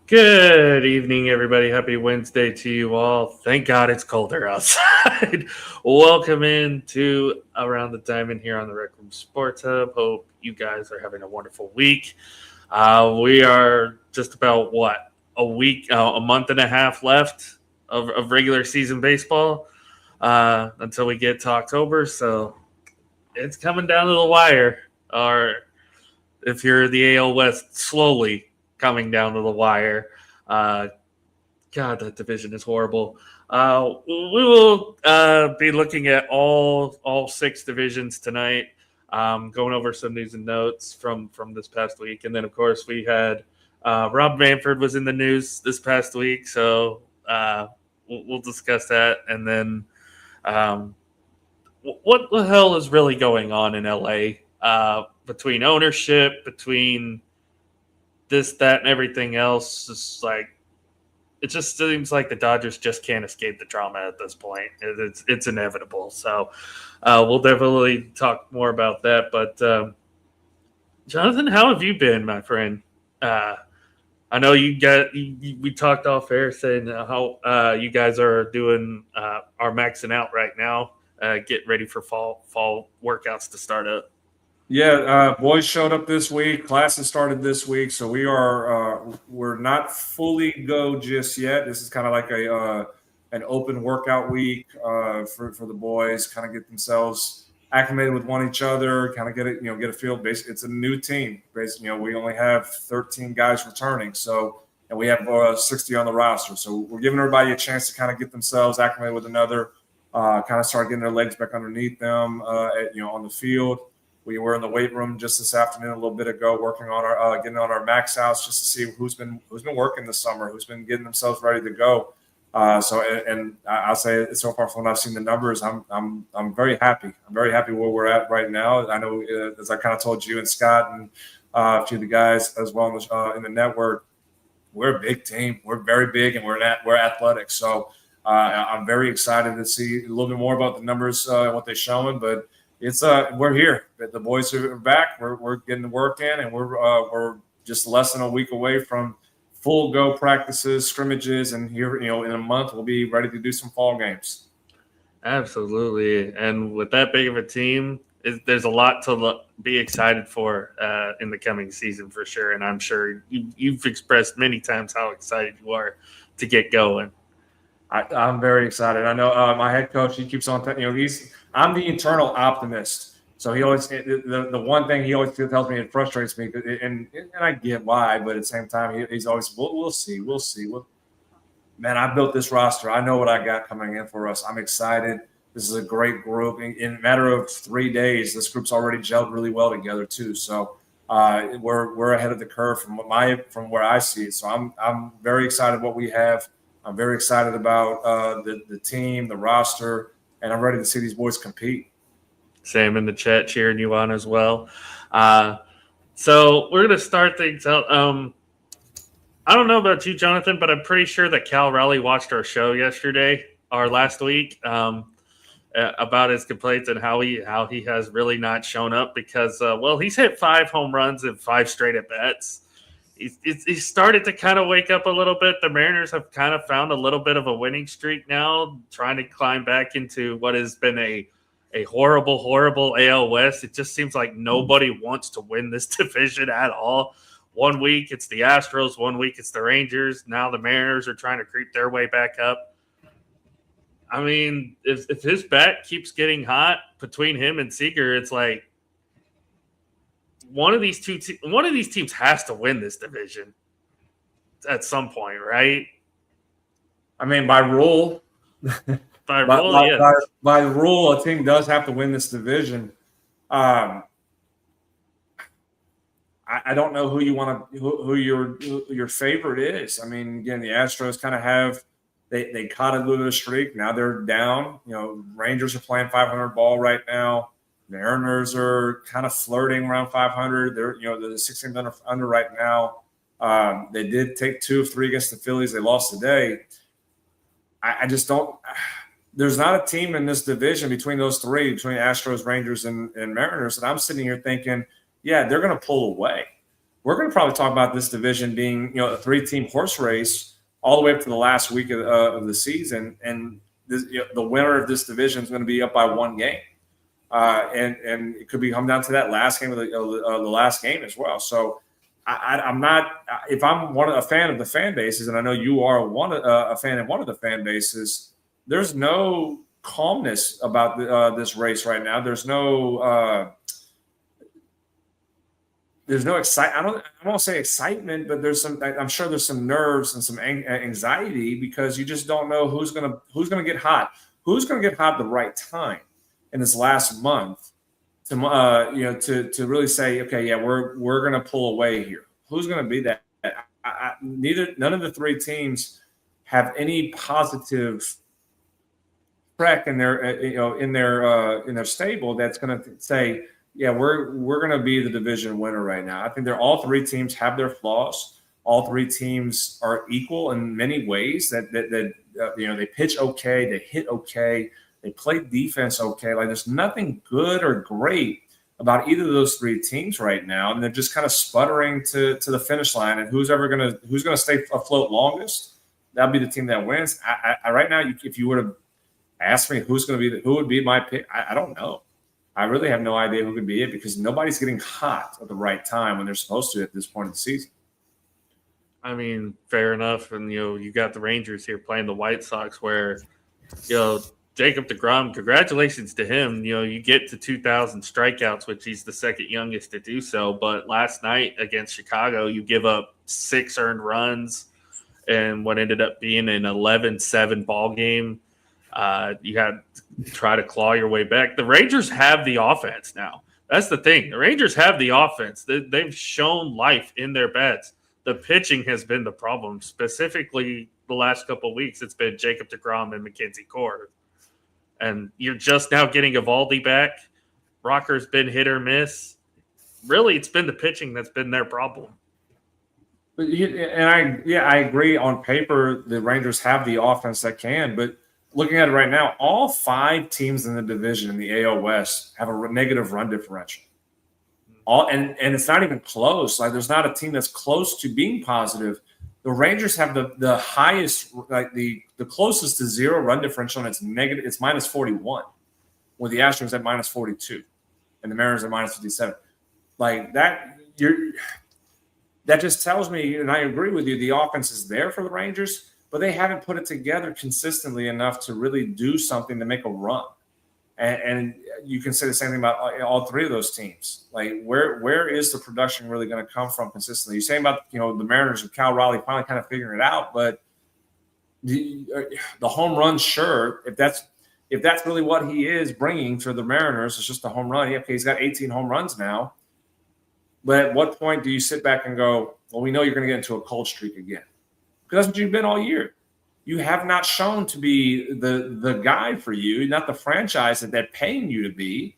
Good evening, everybody. Happy Wednesday to you all. Thank God it's colder outside. Welcome in to Around the Diamond here on the Rec Room Sports Hub. Hope you guys are having a wonderful week. We are just about a month and a half left of regular season baseball until we get to October. So it's coming down to the wire. Or if you're the AL West, slowly coming down to the wire. Uh, God, that division is horrible. We will be looking at all six divisions tonight, going over some news and notes from this past week, and then of course we had Rob Manfred was in the news this past week, so we'll discuss that, and then um, what the hell is really going on in LA between ownership, between this, that, and everything else? It's like it just seems like the Dodgers just can't escape the drama at this point. It's inevitable. So we'll definitely talk more about that. But Jonathan, how have you been, my friend? Uh, I know we talked off air saying how you guys are doing are maxing out right now. Get ready for fall workouts to start up. Yeah, boys showed up this week. Classes started this week, so we're not fully go just yet. This is kind of like a an open workout week for the boys, kind of get themselves acclimated with one each other, kind of get a feel. Basically, it's a new team. Basically, we only have 13 guys returning, so and we have 60 on the roster. So we're giving everybody a chance to kind of get themselves acclimated with another, kind of start getting their legs back underneath them, on the field. We were in the weight room just this afternoon, a little bit ago, working on our getting on our max outs just to see who's been working this summer, who's been getting themselves ready to go. I'll say so far from when I've seen the numbers, I'm very happy. I'm very happy where we're at right now. I know, as I kind of told you and Scott and a few of the guys as well in the network, we're a big team. We're very big, and we're athletic. So I'm very excited to see a little bit more about the numbers, what they're showing, but. We're here. The boys are back. We're getting the work in, and we're just less than a week away from full go practices, scrimmages, and here in a month we'll be ready to do some fall games. Absolutely. And with that big of a team, there's a lot to be excited for in the coming season for sure. And I'm sure you've expressed many times how excited you are to get going. I'm very excited. I know my head coach. He keeps on. I'm the internal optimist. So he always the one thing he always tells me, it frustrates me, and I get why, but at the same time he's always we'll see. Man, I built this roster. I know what I got coming in for us. I'm excited. This is a great group. In a matter of 3 days, this group's already gelled really well together too. So we're ahead of the curve from where I see it. So I'm very excited what we have. I'm very excited about the team, the roster, and I'm ready to see these boys compete. Sam in the chat cheering you on as well. So we're going to start things out. I don't know about you, Jonathan, but I'm pretty sure that Cal Raleigh watched our show yesterday or last week about his complaints and how he has really not shown up because, he's hit 5 home runs in 5 straight at bats. He started to kind of wake up a little bit. The Mariners have kind of found a little bit of a winning streak now, trying to climb back into what has been a horrible, horrible AL West. It just seems like nobody wants to win this division at all. One week it's the Astros, one week it's the Rangers. Now the Mariners are trying to creep their way back up. I mean, if his bat keeps getting hot between him and Seager, it's like one of these teams has to win this division at some point, right? I mean, by rule, by rule, a team does have to win this division. I don't know who you want to who your favorite is. I mean, again, the Astros kind of have they caught a little bit of a streak. Now they're down. Rangers are playing 500 ball right now. The Mariners are kind of flirting around 500. They're the 16 under right now. They did take 2 of 3 against the Phillies. They lost today. I just don't. There's not a team in this division between those 3, between Astros, Rangers, and Mariners, that I'm sitting here thinking, yeah, they're going to pull away. we're going to probably talk about this division being, a 3-team horse race all the way up to the last week of the season. And this, the winner of this division is going to be up by 1 game. And it could be come down to that last game of the last game as well. So I'm not, if I'm a fan of the fan bases, and I know you are a fan of one of the fan bases, there's no calmness about this race right now. There's no excitement. I won't say excitement, but I'm sure there's some nerves and some anxiety because you just don't know who's gonna get hot, at the right time in this last month to really say, okay, yeah, we're gonna pull away here. Who's gonna be that? None of the 3 teams have any positive track in their in their stable that's gonna say, yeah, we're going to be the division winner right now. I think all 3 teams have their flaws. All 3 teams are equal in many ways. That they pitch okay, they hit okay, they play defense okay. Like there's nothing good or great about either of those 3 teams right now, and they're just kind of sputtering to the finish line. And who's going to stay afloat longest, that'll be the team that wins. I right now, if you would have asked me who would be my pick, I don't know. I really have no idea who could be it because nobody's getting hot at the right time when they're supposed to at this point of the season. I mean, fair enough. And, you got the Rangers here playing the White Sox where, Jacob deGrom, congratulations to him. You get to 2,000 strikeouts, which he's the second youngest to do so. But last night against Chicago, you give up 6 earned runs and what ended up being an 11-7 ball game. You had to try to claw your way back. The Rangers have the offense now. That's the thing. The Rangers have the offense. They've shown life in their bats. The pitching has been the problem. Specifically, the last couple of weeks, it's been Jacob deGrom and Mackenzie Core. And you're just now getting Eovaldi back. Rocker's been hit or miss. Really, it's been the pitching that's been their problem. But I agree. On paper, the Rangers have the offense that can, but looking at it right now, all 5 teams in the division in the AL West have a negative run differential. And it's not even close. Like there's not a team that's close to being positive. The Rangers have the highest, like the closest to 0 run differential, and it's negative. It's minus 41, with the Astros at minus 42, and the Mariners at minus 57. Like that, that just tells me, and I agree with you, the offense is there for the Rangers, but they haven't put it together consistently enough to really do something to make a run. And you can say the same thing about all 3 of those teams. Like, where is the production really going to come from consistently? You're saying about the Mariners and Cal Raleigh finally kind of figuring it out, but the home run, sure, if that's really what he is bringing for the Mariners, it's just a home run. Yeah, okay, he's got 18 home runs now. But at what point do you sit back and go, well, we know you're going to get into a cold streak again? Because that's what you've been all year. You have not shown to be the guy for you, not the franchise that they're paying you to be.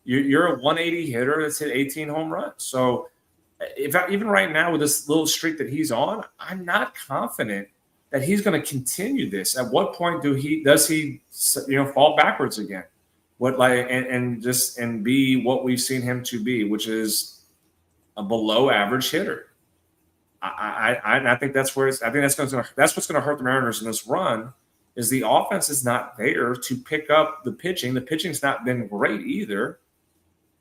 You're a 180 hitter that's hit 18 home runs. So even right now with this little streak that he's on, I'm not confident that he's going to continue this. At what point does he fall backwards again? And be what we've seen him to be, which is a below average hitter. I think that's what's going to hurt the Mariners in this run is the offense is not there to pick up the pitching. The pitching's not been great either.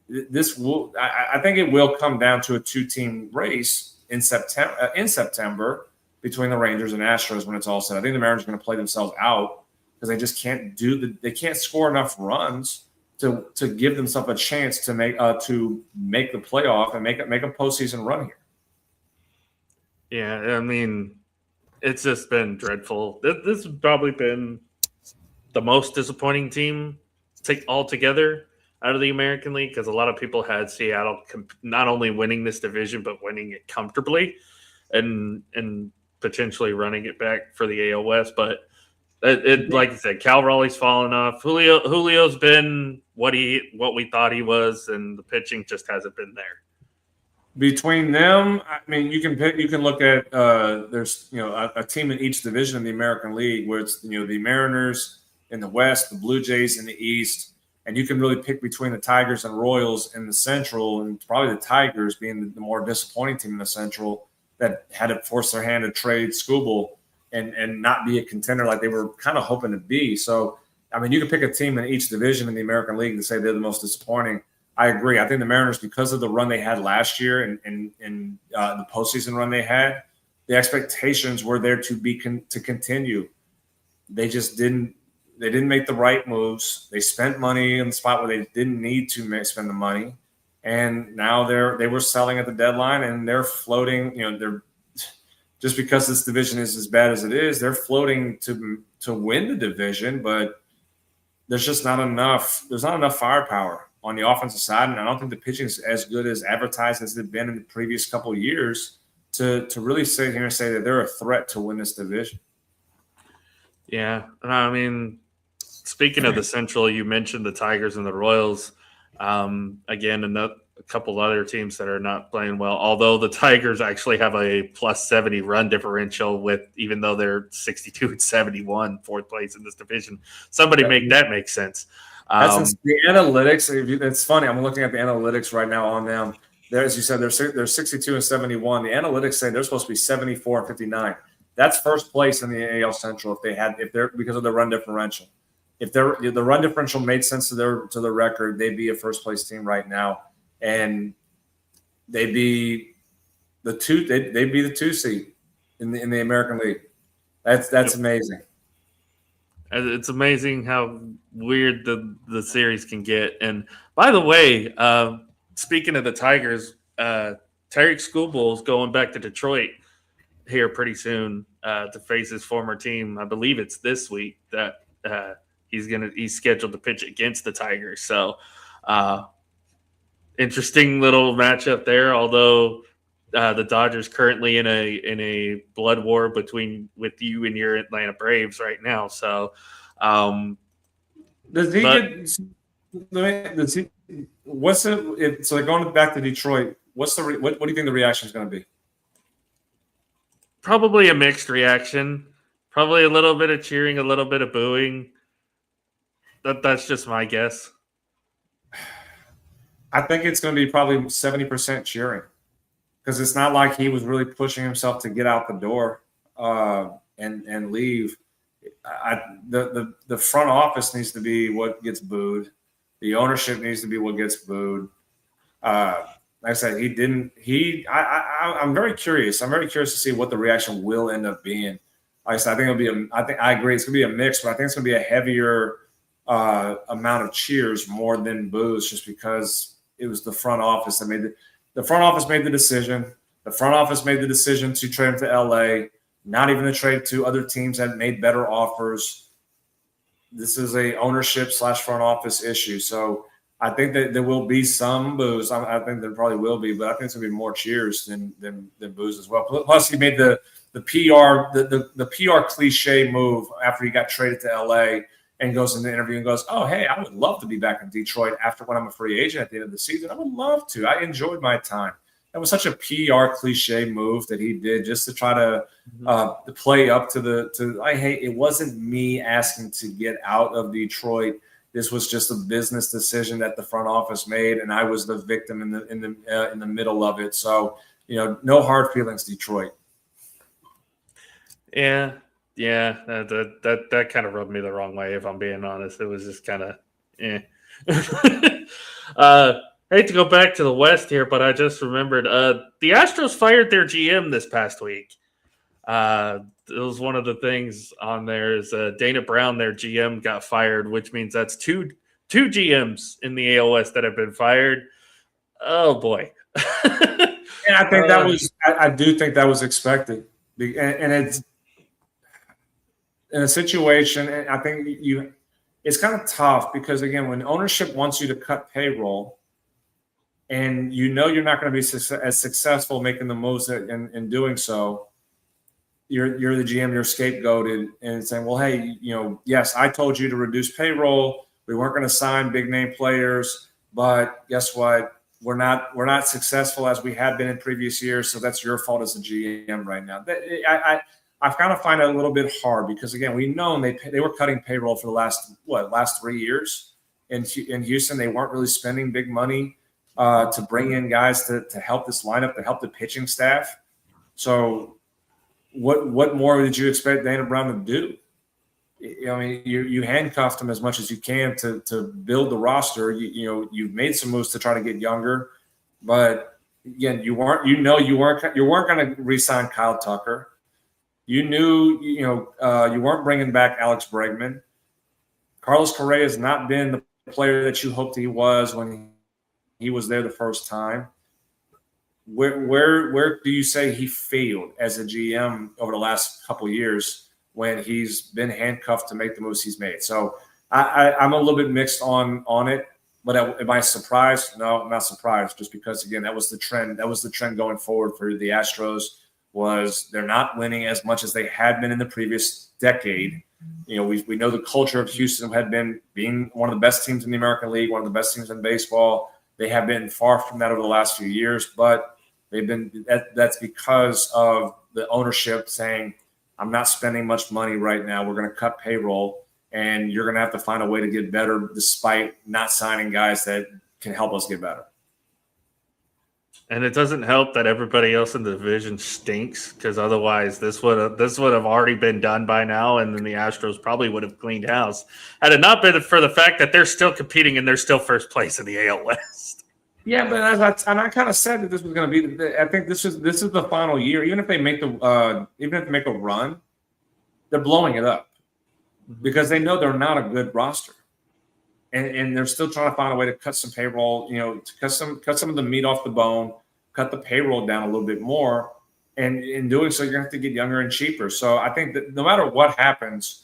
I think it will come down to a 2-team race in September between the Rangers and Astros when it's all said. I think the Mariners are going to play themselves out because they just can't they can't score enough runs to give themselves a chance to make the playoff and make a postseason run here. Yeah, I mean, it's just been dreadful. This has probably been the most disappointing team altogether out of the American League because a lot of people had Seattle not only winning this division but winning it comfortably and potentially running it back for the AL West. But it like you said, Cal Raleigh's fallen off. Julio's been what we thought he was, and the pitching just hasn't been there. Between them, I mean, you can look at there's a team in each division in the American League where it's the Mariners in the West, the Blue Jays in the East, And you can really pick between the Tigers and Royals in the Central, and probably the Tigers being the more disappointing team in the Central that had to force their hand to trade Skubal and not be a contender like they were kind of hoping to be. So, I mean, you can pick a team in each division in the American League to say they're the most disappointing. I agree. I think the Mariners, because of the run they had last year and the postseason run they had, the expectations were there to continue. They just didn't. They didn't make the right moves. They spent money in the spot where they didn't need to spend the money, and now they were selling at the deadline, and they're floating. They're just because this division is as bad as it is, they're floating to win the division, but there's just not enough. There's not enough firepower on the offensive side, and I don't think the pitching is as good as advertised as it's been in the previous couple of years to really sit here and say that they're a threat to win this division. Yeah, I mean, speaking of the Central, you mentioned the Tigers and the Royals. Again, a couple other teams that are not playing well. Although the Tigers actually have a plus 70 run differential, even though they're 62 and 71, fourth place in this division. Somebody make that make sense. That's the analytics. It's funny. I'm looking at the analytics right now on them. As you said, they're 62 and 71. The analytics say they're supposed to be 74 and 59. That's first place in the AL Central if they're because of the run differential. If the run differential made sense to the record, they'd be a first place team right now, and they'd be the two seed in the American League. That's amazing. It's amazing how weird the series can get. And by the way, speaking of the Tigers, Tarik Skubal is going back to Detroit here pretty soon to face his former team. I believe it's this week that he's scheduled to pitch against the Tigers. So interesting little matchup there. Although the Dodgers currently in a blood war with you and your Atlanta Braves right now. So does he what's it? So going back to Detroit, what do you think the reaction is going to be? Probably a mixed reaction. Probably a little bit of cheering, a little bit of booing. That's just my guess. I think it's going to be probably 70% cheering because it's not like he was really pushing himself to get out the door and leave. The front office needs to be what gets booed. The ownership needs to be what gets booed. Like I said, he didn't. I'm very curious. I'm very curious to see what the reaction will end up being. Like I said, I think it'll be. I agree. It's gonna be a mix, but I think it's gonna be a heavier amount of cheers more than boos, just because it was the front office that made the front office made the decision. The front office made the decision to trade him to LA. Not even to trade to other teams that made better offers. This is a ownership / front office issue. So I think that there will be some boos. I think there probably will be, but I think it's gonna be more cheers than boos as well. Plus, he made the PR cliche move after he got traded to LA and goes in the interview and goes, "Oh, hey, I would love to be back in Detroit when I'm a free agent at the end of the season. I would love to. I enjoyed my time." That was such a PR cliche move that he did just to try to play up to it wasn't me asking to get out of Detroit. This was just a business decision that the front office made, and I was the victim in the middle of it. So, no hard feelings, Detroit. Yeah, that kind of rubbed me the wrong way, if I'm being honest. It was just kind of, I hate to go back to the West here, but I just remembered the Astros fired their GM this past week. It was one of the things on there is Dana Brown, their GM, got fired, which means that's two GMs in the AL West that have been fired. Oh boy! And I think I do think that was expected, and it's in a situation. And I think it's kind of tough because again, when ownership wants you to cut payroll, and you're not going to be as successful making the moves in doing so. You're the GM, you're scapegoated and saying, well, hey, yes, I told you to reduce payroll. We weren't going to sign big name players, but guess what? We're not successful as we have been in previous years. So that's your fault as a GM right now. I kind of find it a little bit hard because again, we know they were cutting payroll for the last 3 years. in Houston, they weren't really spending big money to bring in guys to help this lineup, to help the pitching staff. So what more did you expect Dana Brown to do? I mean, you handcuffed him as much as you can to build the roster. You've made some moves to try to get younger, but again, you weren't going to re-sign Kyle Tucker. You knew you weren't bringing back Alex Bregman. Carlos Correa has not been the player that you hoped he was when he was there the first time. Where do you say he failed as a GM over the last couple of years when he's been handcuffed to make the moves he's made? So I'm a little bit mixed on it. But am I surprised? No, I'm not surprised. Just because, again, that was the trend. That was the trend going forward for the Astros. Was they're not winning as much as they had been in the previous decade. We know the culture of Houston had been being one of the best teams in the American League, one of the best teams in baseball. They have been far from that over the last few years, but that's because of the ownership saying, I'm not spending much money right now. We're going to cut payroll, and you're going to have to find a way to get better despite not signing guys that can help us get better. And it doesn't help that everybody else in the division stinks, because otherwise this would have already been done by now, and then the Astros probably would have cleaned house had it not been for the fact that they're still competing and they're still first place in the AL West. Yeah, but I kind of said that this was going to be. I think this is the final year. Even if they make a run, they're blowing it up because they know they're not a good roster. And they're still trying to find a way to cut some payroll, to cut some of the meat off the bone, cut the payroll down a little bit more. And in doing so, you're going to have to get younger and cheaper. So I think that no matter what happens,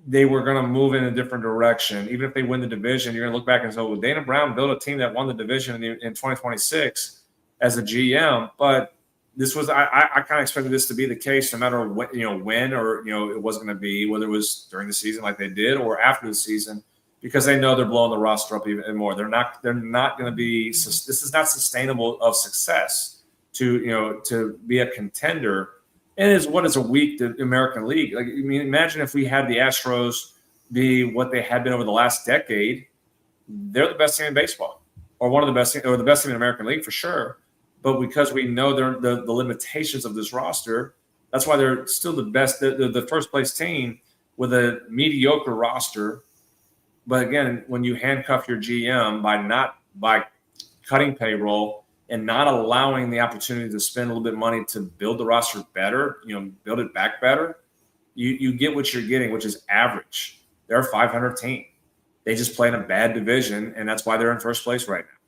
they were going to move in a different direction. Even if they win the division, you're going to look back and say, well, Dana Brown built a team that won the division in 2026 as a GM. But this was I kind of expected this to be the case no matter what, when or it wasn't going to be, whether it was during the season like they did or after the season, because they know they're blowing the roster up even more. They're not going to be. This is not sustainable of success to be a contender. And is what is a weak American League. Like, I mean, imagine if we had the Astros be what they had been over the last decade. They're the best team in baseball, or one of the best, or the best team in the American League for sure. But because we know the limitations of this roster, that's why they're still the best, the first place team with a mediocre roster. But again, when you handcuff your GM by cutting payroll and not allowing the opportunity to spend a little bit of money to build the roster better, build it back better, you get what you're getting, which is average. They're a 500 team. They just play in a bad division, and that's why they're in first place right now.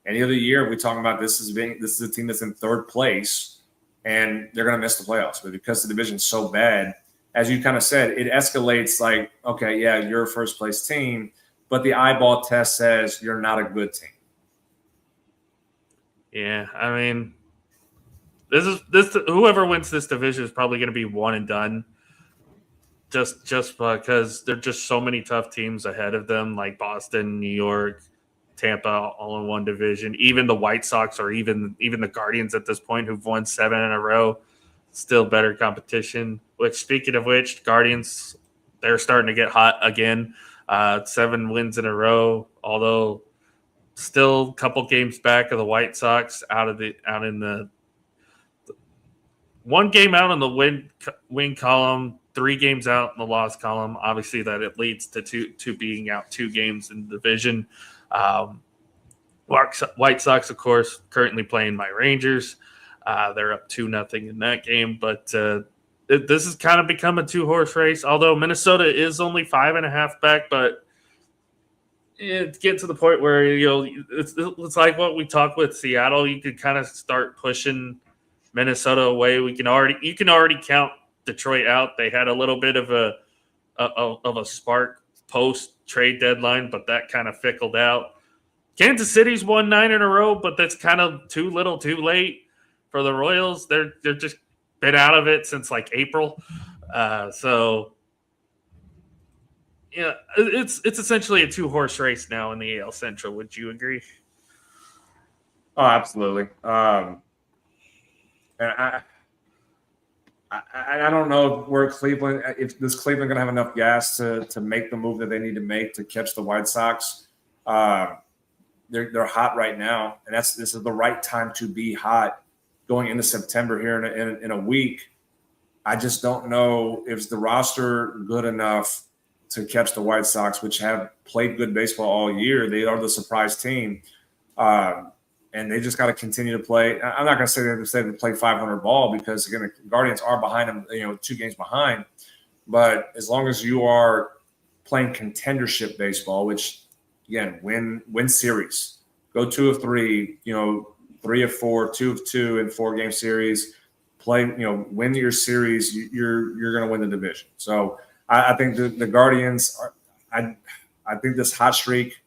Any other year, we're talking about this is a team that's in third place, and they're going to miss the playoffs. But because the division's so bad, as you kind of said, it escalates like, okay, yeah, you're a first place team, but the eyeball test says you're not a good team. Yeah, I mean, this whoever wins this division is probably going to be one and done. Just because there are just so many tough teams ahead of them, like Boston, New York, Tampa, all in one division. Even the White Sox or even the Guardians at this point, who've won 7 in a row, still better competition. Which, speaking of which, Guardians, they're starting to get hot again. 7 wins in a row, although still a couple games back of the White Sox out in the one game out in the win column, 3 games out in the loss column. Obviously, that it leads to being out 2 games in the division. White Sox, of course, currently playing my Rangers. They're up 2-0 in that game, but this has kind of become a 2-horse race. Although Minnesota is only 5.5 back, but it's getting to the point where it's like what we talked with Seattle. You could kind of start pushing Minnesota away. You can already count Detroit out. They had a little bit of a spark post trade deadline, but that kind of fickled out. Kansas City's won 9 in a row, but that's kind of too little, too late for the Royals. They're just been out of it since like April. So yeah, it's essentially a 2-horse race now in the AL Central. Would you agree? Oh, absolutely. And I don't know where Cleveland, if this Cleveland going to have enough gas to make the move that they need to make to catch the White Sox. They're hot right now, and this is the right time to be hot going into September here in a week. I just don't know if the roster good enough to catch the White Sox, which have played good baseball all year. They are the surprise team. And they just got to continue to play. I'm not going to say they play 500 ball because, again, the Guardians are behind them, 2 games behind. But as long as you are playing contendership baseball, which, again, win series, go 2 of 3, 3 of 4, 2 of 2 in 4-game series, play, win your series, you're going to win the division. So I think the Guardians I think this hot streak,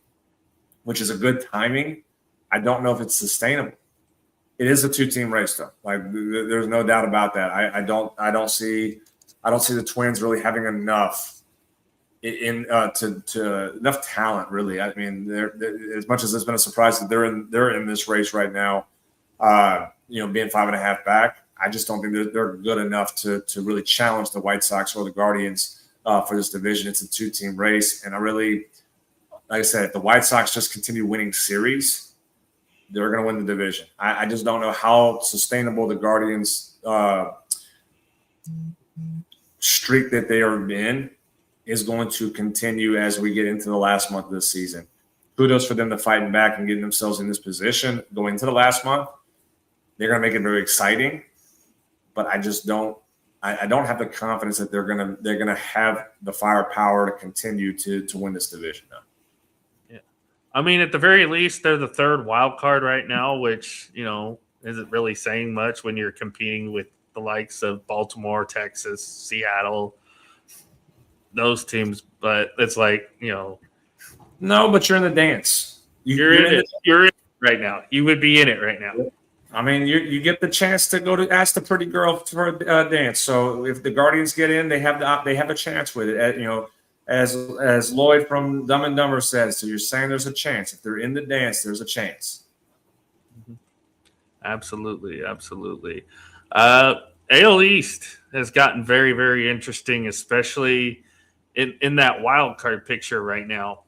which is a good timing, I don't know if it's sustainable. It is a 2-team race, though. Like, there's no doubt about that. I don't see the Twins really having enough to enough talent. Really, I mean, they're as much as it's been a surprise that they're in this race right now. Being 5.5 back, I just don't think they're good enough to really challenge the White Sox or the Guardians for this division. It's a 2-team race, and like I said, if the White Sox just continue winning series, they're going to win the division. I just don't know how sustainable the Guardians streak that they are in is going to continue as we get into the last month of the season. Kudos for them to fighting back and getting themselves in this position going into the last month. They're going to make it very exciting, but I just don't. I don't have the confidence that they're going to have the firepower to continue to win this division now. I mean, at the very least, they're the 3rd wild card right now, which, isn't really saying much when you're competing with the likes of Baltimore, Texas, Seattle, those teams. But it's like, No, but you're in the dance. You're in it right now. You would be in it right now. I mean, you get the chance to go to ask the pretty girl for a dance. So if the Guardians get in, they have a chance with it. As Lloyd from Dumb and Dumber says, so you're saying there's a chance. If they're in the dance, there's a chance. Absolutely. AL East has gotten very, very interesting, especially in that wild card picture right now.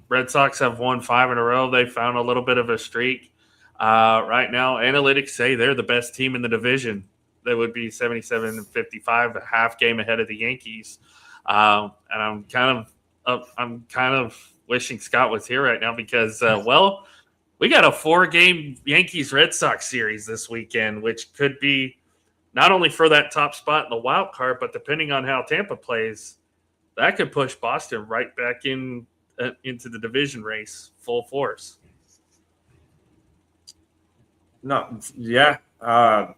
Red Sox have won 5 in a row. They found a little bit of a streak. Right now, analytics say they're the best team in the division. They would be 77-55, a half game ahead of the Yankees. And I'm kind of wishing Scott was here right now because, we got a 4-game Yankees-Red Sox series this weekend, which could be not only for that top spot in the wild card, but depending on how Tampa plays, that could push Boston right back into the division race full force. No, yeah. The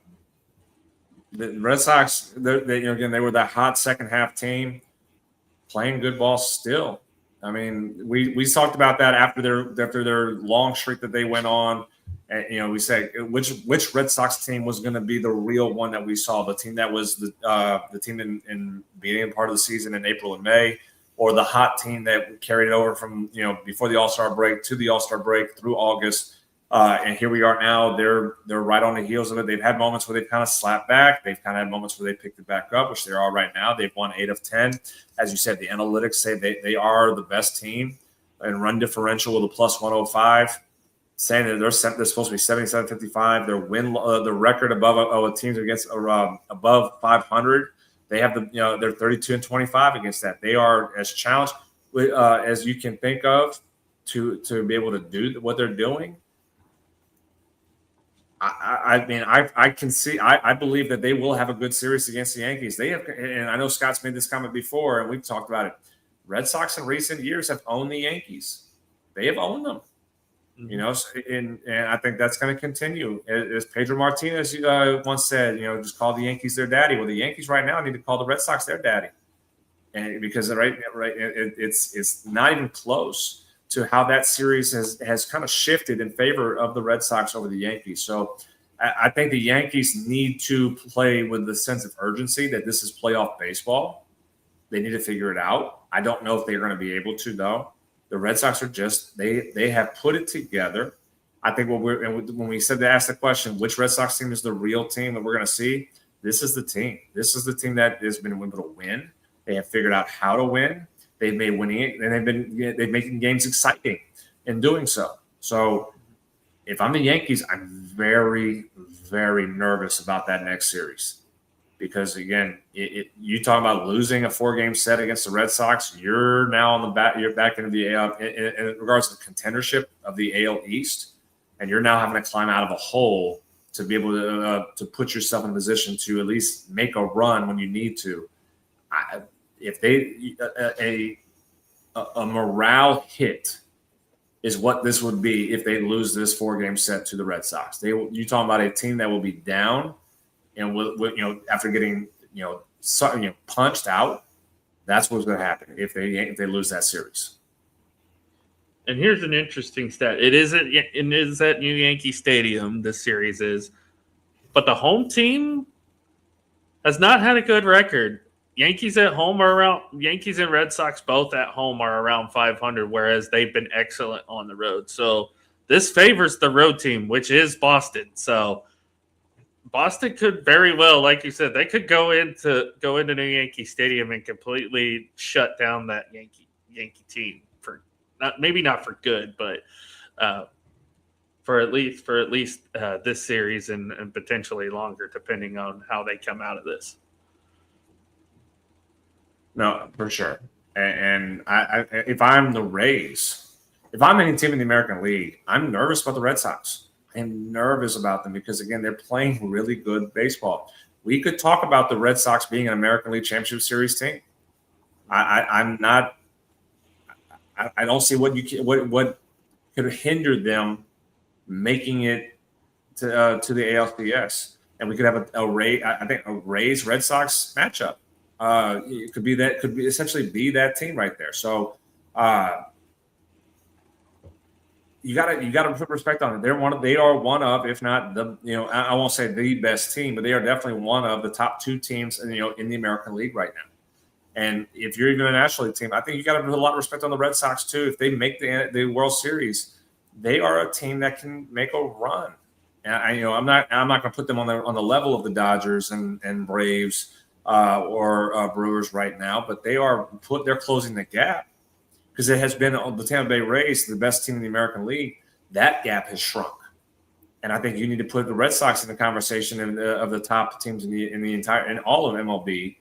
Red Sox, they were that hot second half team, playing good ball still. I mean, we talked about that after their long streak that they went on, and we said which Red Sox team was going to be the real one that we saw, the team that was the team in beginning part of the season in April and May, or the hot team that carried it over from before the All-Star break to the All-Star break through August. And here we are now. They're right on the heels of it. They've had moments where they've kind of slapped back. They've kind of had moments where they picked it back up, which they are right now. They've won 8 of 10. As you said, the analytics say they are the best team in run differential with a plus 105, saying that they're supposed to be 77-55. Their win, the record above teams against above 500. They have they're 32-25 against that. They are as challenged as you can think of to be able to do what they're doing. I mean, I can see. I believe that they will have a good series against the Yankees. They have, and I know Scott's made this comment before, and we've talked about it. Red Sox in recent years have owned the Yankees. They have owned them, and I think that's going to continue. As Pedro Martinez once said, just call the Yankees their daddy. Well, the Yankees right now need to call the Red Sox their daddy, and because it's not even close to how that series has kind of shifted in favor of the Red Sox over the Yankees. So I think the Yankees need to play with the sense of urgency that this is playoff baseball. They need to figure it out. I don't know if they're going to be able to, though. The Red Sox are they have put it together. I think when we said to ask the question, which Red Sox team is the real team that we're going to see, this is the team. This is the team that has been able to win. They have figured out how to win. They've made winning it, and they've making games exciting in doing so. So if I'm the Yankees, I'm very, very nervous about that next series because again, you talk about losing a 4-game set against the Red Sox. You're now on the back. You're back into the AL in regards to the contendership of the AL East, and you're now having to climb out of a hole to be able to put yourself in a position to at least make a run when you need to. If they a morale hit is what this would be if they lose this 4-game set to the Red Sox. You talking about a team that will be down and will after getting punched out. That's what's going to happen if they lose that series. And here's an interesting stat. It is at New Yankee Stadium. This series is, but the home team has not had a good record. Yankees and Red Sox both at home are around 500, whereas they've been excellent on the road. So this favors the road team, which is Boston. So Boston could very well, like you said, they could go into New Yankee Stadium and completely shut down that Yankee team for maybe not for good, but for at least this series and potentially longer, depending on how they come out of this. No, for sure. And if I'm the Rays, if I'm any team in the American League, I'm nervous about the Red Sox. I'm nervous about them because, again, they're playing really good baseball. We could talk about the Red Sox being an American League Championship Series team. I'm not. I don't see what could hinder them making it to the ALCS, and we could have a Rays Red Sox matchup. It could be that essentially be that team right there. So you gotta put respect on it. They are one of, if not the, I won't say the best team, but they are definitely one of the top 2 teams in the American League right now. And if you're even a National League team, I think you got to put a lot of respect on the Red Sox too. If they make the World Series, they are a team that can make a run. And I'm not going to put them on the level of the Dodgers and Braves. Or Brewers right now, but they're closing the gap because it has been the Tampa Bay Rays, the best team in the American League. That gap has shrunk, and I think you need to put the Red Sox in the conversation of the top teams in the entire and all of MLB.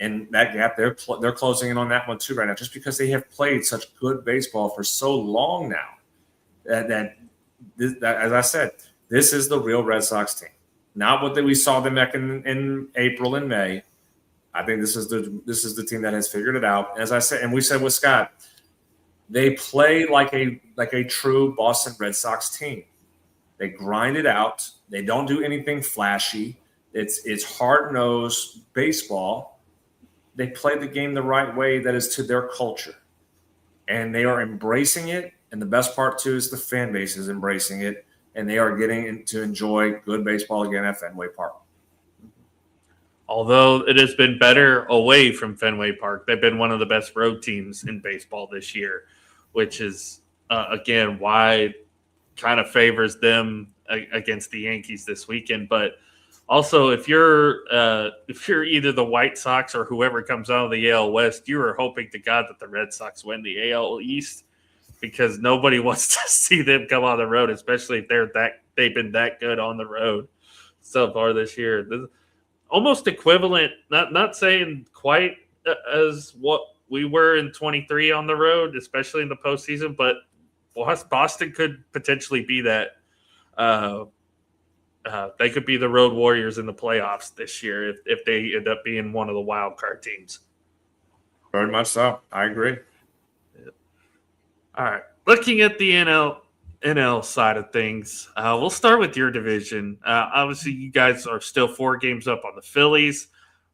And that gap, they're closing in on that one too right now, just because they have played such good baseball for so long now. That as I said, this is the real Red Sox team. Not what we saw them back in April and May. I think this is the team that has figured it out. As I said, and we said with Scott, they play like a true Boston Red Sox team. They grind it out. They don't do anything flashy. It's hard-nosed baseball. They play the game the right way that is to their culture. And they are embracing it. And the best part, too, is the fan base is embracing it. And they are getting to enjoy good baseball again at Fenway Park. Although it has been better away from Fenway Park, they've been one of the best road teams in baseball this year, which is, again, why kind of favors them against the Yankees this weekend. But also, if you're either the White Sox or whoever comes out of the AL West, you are hoping to God that the Red Sox win the AL East, because nobody wants to see them come on the road, especially if they've been that good on the road so far this year. Almost equivalent, not saying quite as what we were in 23 on the road, especially in the postseason, but Boston could potentially be that. They could be the Road Warriors in the playoffs this year if they end up being one of the wild card teams. Very much so. I agree. All right. Looking at the NL side of things, we'll start with your division. Obviously, you guys are still 4 games up on the Phillies.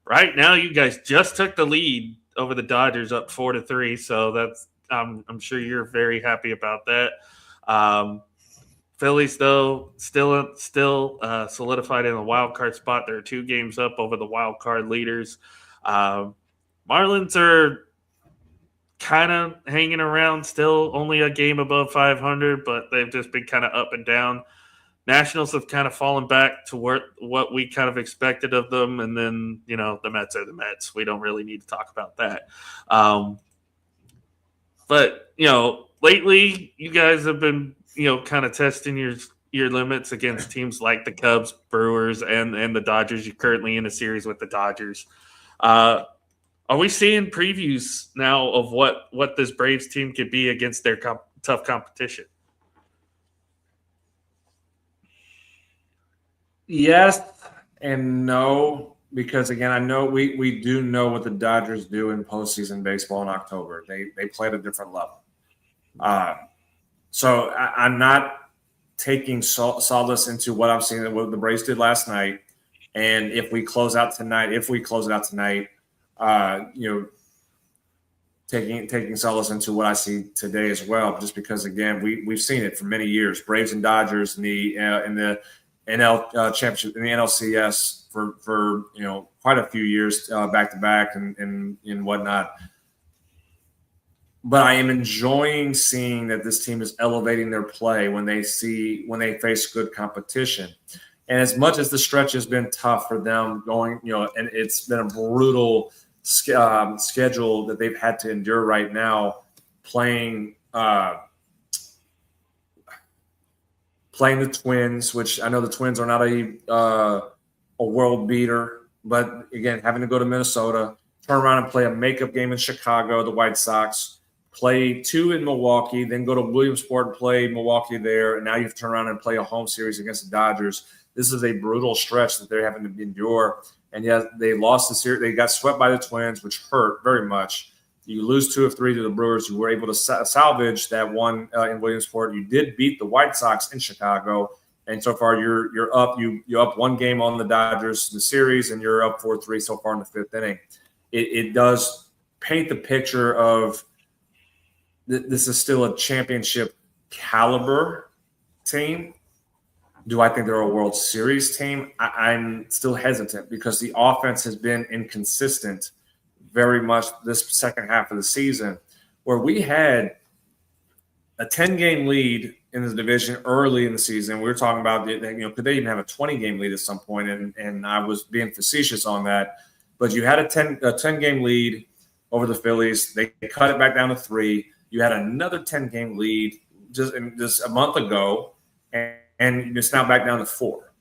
Right now, you guys just took the lead over the Dodgers, up 4-3. So that's I'm sure you're very happy about that. Phillies, though, still solidified in the wild card spot. They're 2 games up over the wild card leaders. Marlins are kind of hanging around, still only a game above 500, but they've just been kind of up and down. Nationals have kind of fallen back to what we kind of expected of them, and then the Mets are the Mets. We don't really need to talk about that. But lately you guys have been kind of testing your limits against teams like the Cubs, Brewers, and the Dodgers. You're currently in a series with the Dodgers. Are we seeing previews now of what this Braves team could be against their tough competition? Yes and no, because again, I know we do know what the Dodgers do in postseason baseball in October. They play at a different level. So I'm not taking solace into what I'm seeing, what the Braves did last night. And if we close out tonight, taking solace into what I see today as well, just because again we've seen it for many years. Braves and Dodgers in the NL championship in the NLCS for quite a few years back to back and whatnot. But I am enjoying seeing that this team is elevating their play when they face good competition. And as much as the stretch has been tough for them going, and it's been a brutal schedule that they've had to endure right now, playing the Twins, which I know the Twins are not a world beater, but again, having to go to Minnesota, turn around and play a makeup game in Chicago, the White Sox, play 2 in Milwaukee, then go to Williamsport and play Milwaukee there, and now you have to turn around and play a home series against the Dodgers. This is a brutal stretch that they're having to endure. And yet they lost the series. They got swept by the Twins, which hurt very much. You lose 2 of 3 to the Brewers. You were able to salvage that one in Williamsport. You did beat the White Sox in Chicago, and so far you're up. You up 1 game on the Dodgers in the series, and you're up 4-3 so far in the 5th inning. It does paint the picture of this is still a championship caliber team. Do I think they're a World Series team? I'm still hesitant because the offense has been inconsistent very much this second half of the season, where we had a 10-game lead in the division early in the season. We were talking about, could they even have a 20-game lead at some point? And I was being facetious on that. But you had a 10-game lead over the Phillies. They cut it back down to 3. You had another 10-game lead just a month ago, and it's now back down to 4.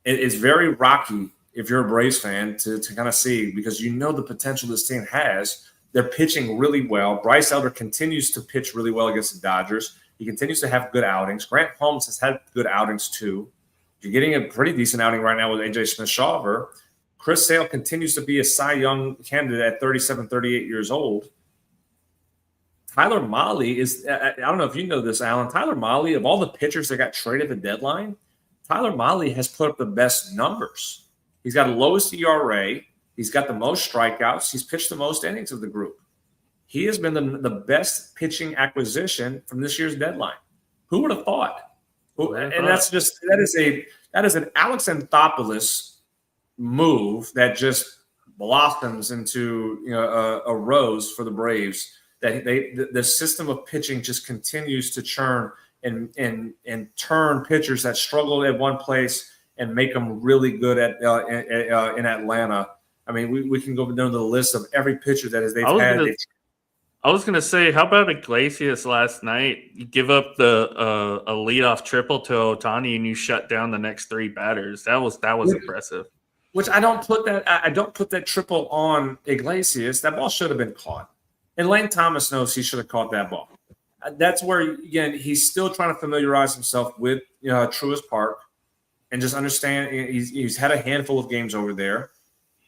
It is very rocky if you're a Braves fan to kind of see, because the potential this team has. They're pitching really well. Bryce Elder continues to pitch really well against the Dodgers. He continues to have good outings. Grant Holmes has had good outings too. You're getting a pretty decent outing right now with A.J. Smith-Shawver. Chris Sale continues to be a Cy Young candidate at 37, 38 years old. Tyler Mahle is – I don't know if you know this, Alan. Tyler Mahle, of all the pitchers that got traded at the deadline, Tyler Mahle has put up the best numbers. He's got the lowest ERA. He's got the most strikeouts. He's pitched the most innings of the group. He has been the best pitching acquisition from this year's deadline. Who would have thought? And that is an Alex Anthopoulos move that just blossoms into a rose for the Braves. That the system of pitching just continues to churn and turn pitchers that struggle at one place and make them really good in Atlanta. I mean, we can go down the list of every pitcher that they've had. I was going to say, how about Iglesias last night? You give up a leadoff triple to Ohtani and you shut down the next 3 batters. That was impressive. Which I don't put that triple on Iglesias. That ball should have been caught. And Lane Thomas knows he should have caught that ball. That's where, again, he's still trying to familiarize himself with Truist Park and just understand he's had a handful of games over there.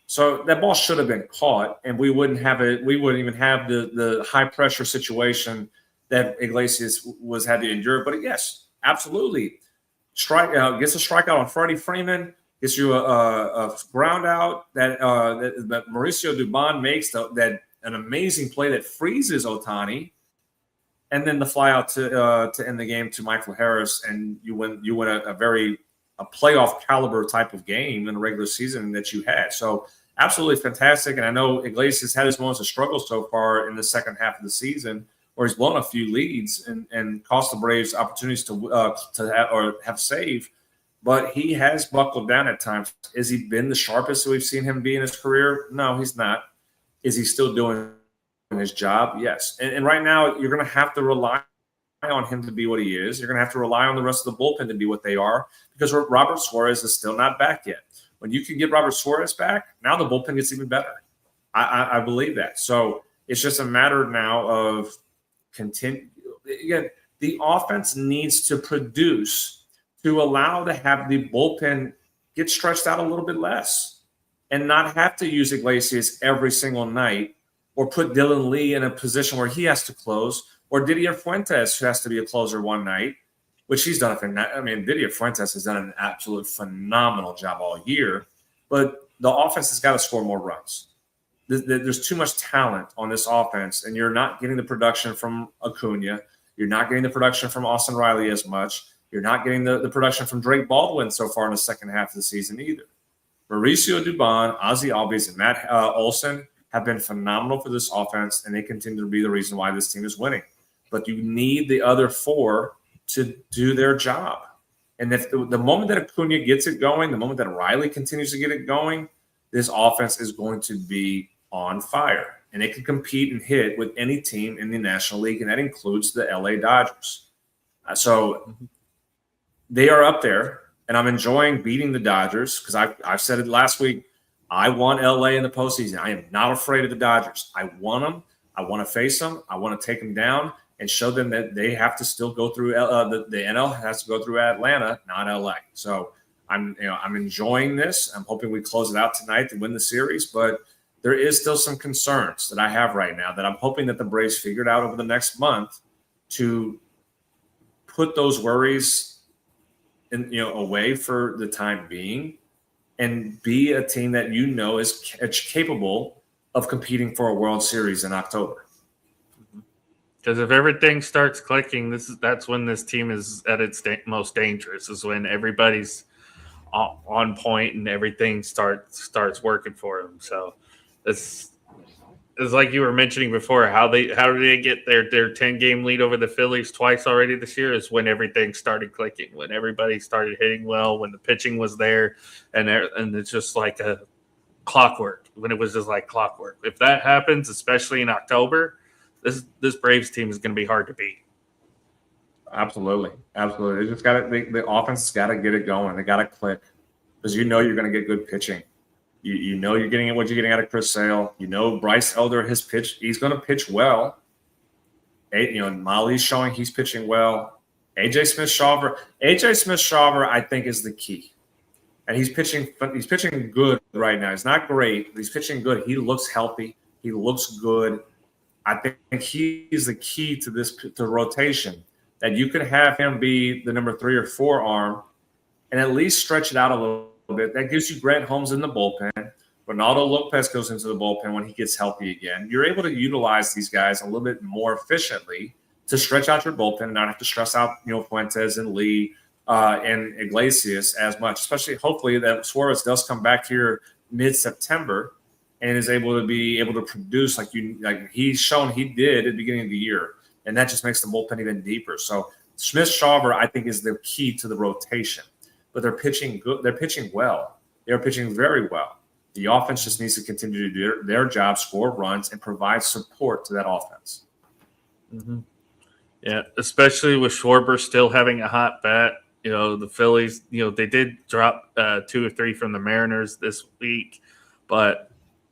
So that ball should have been caught, and we wouldn't even have the high pressure situation that Iglesias had to endure. But yes, absolutely, gets a strikeout on Freddie Freeman, gets you a ground out that Mauricio Dubon makes that an amazing play that freezes Ohtani, and then the fly out to end the game to Michael Harris, and you win a playoff caliber type of game in the regular season that you had. So absolutely fantastic. And I know Iglesias had his moments of struggle so far in the second half of the season or he's blown a few leads and cost the Braves opportunities to have save. But he has buckled down at times. Has he been the sharpest that we've seen him be in his career? No, he's not. Is he still doing his job? Yes. And right now, you're going to have to rely on him to be what he is. You're going to have to rely on the rest of the bullpen to be what they are, because Robert Suarez is still not back yet. When you can get Robert Suarez back, now the bullpen gets even better. I believe that. So it's just a matter now of continue. Again, the offense needs to produce to allow to have the bullpen get stretched out a little bit less and not have to use Iglesias every single night, or put Dylan Lee in a position where he has to close, or Didier Fuentes, who has to be a closer one night, which he's done. Didier Fuentes has done an absolute phenomenal job all year, but the offense has got to score more runs. There's too much talent on this offense, and you're not getting the production from Acuna. You're not getting the production from Austin Riley as much. You're not getting the production from Drake Baldwin so far in the second half of the season either. Mauricio Dubon, Ozzie Albies, and Matt Olson have been phenomenal for this offense, and they continue to be the reason why this team is winning. But you need the other four to do their job. And if the moment that Acuna gets it going, the moment that Riley continues to get it going, this offense is going to be on fire. And it can compete and hit with any team in the National League, and that includes the LA Dodgers. So they are up there, and I'm enjoying beating the Dodgers because I've said it last week. I want LA in the postseason. I am not afraid of the Dodgers. I want them. I want to face them. I want to take them down and show them that they have to still go through the NL has to go through Atlanta, not LA. So I'm enjoying this. I'm hoping we close it out tonight to win the series, but there is still some concerns that I have right now that I'm hoping that the Braves figured out over the next month to put those worries away for the time being and be a team that is capable of competing for a World Series in October. Because if everything starts clicking, that's when this team is at its most dangerous, is when everybody's on point and everything starts working for them. So it's like you were mentioning before, how did they get their 10-game lead over the Phillies twice already this year, is when everything started clicking, when everybody started hitting well, when the pitching was there, and it's just like a clockwork, when it was just like clockwork. If that happens, especially in October, this Braves team is going to be hard to beat. Absolutely. They just got the offense has got to get it going. They got to click, because you're going to get good pitching. You know you're getting what you're getting out of Chris Sale. Bryce Elder, his pitch, he's going to pitch well. Molly's showing he's pitching well. AJ Smith-Shawver, I think, is the key. And he's pitching good right now. He's not great, but he's pitching good. He looks healthy. He looks good. I think he's the key to the rotation, that you could have him be the number 3 or 4 arm and at least stretch it out a little bit. That gives you Grant Holmes in the bullpen. Ronaldo Lopez goes into the bullpen when he gets healthy again. You're able to utilize these guys a little bit more efficiently to stretch out your bullpen and not have to stress out, Fuentes and Lee and Iglesias as much, especially hopefully that Suarez does come back here mid-September and is able to produce like he's shown he did at the beginning of the year. And that just makes the bullpen even deeper. So Smith-Shawver, I think, is the key to the rotation. But they're pitching good. They're pitching well. They're pitching very well. The offense just needs to continue to do their job, score runs, and provide support to that offense. Mm-hmm. Yeah, especially with Schwarber still having a hot bat. The Phillies, they did drop 2 or 3 from the Mariners this week, but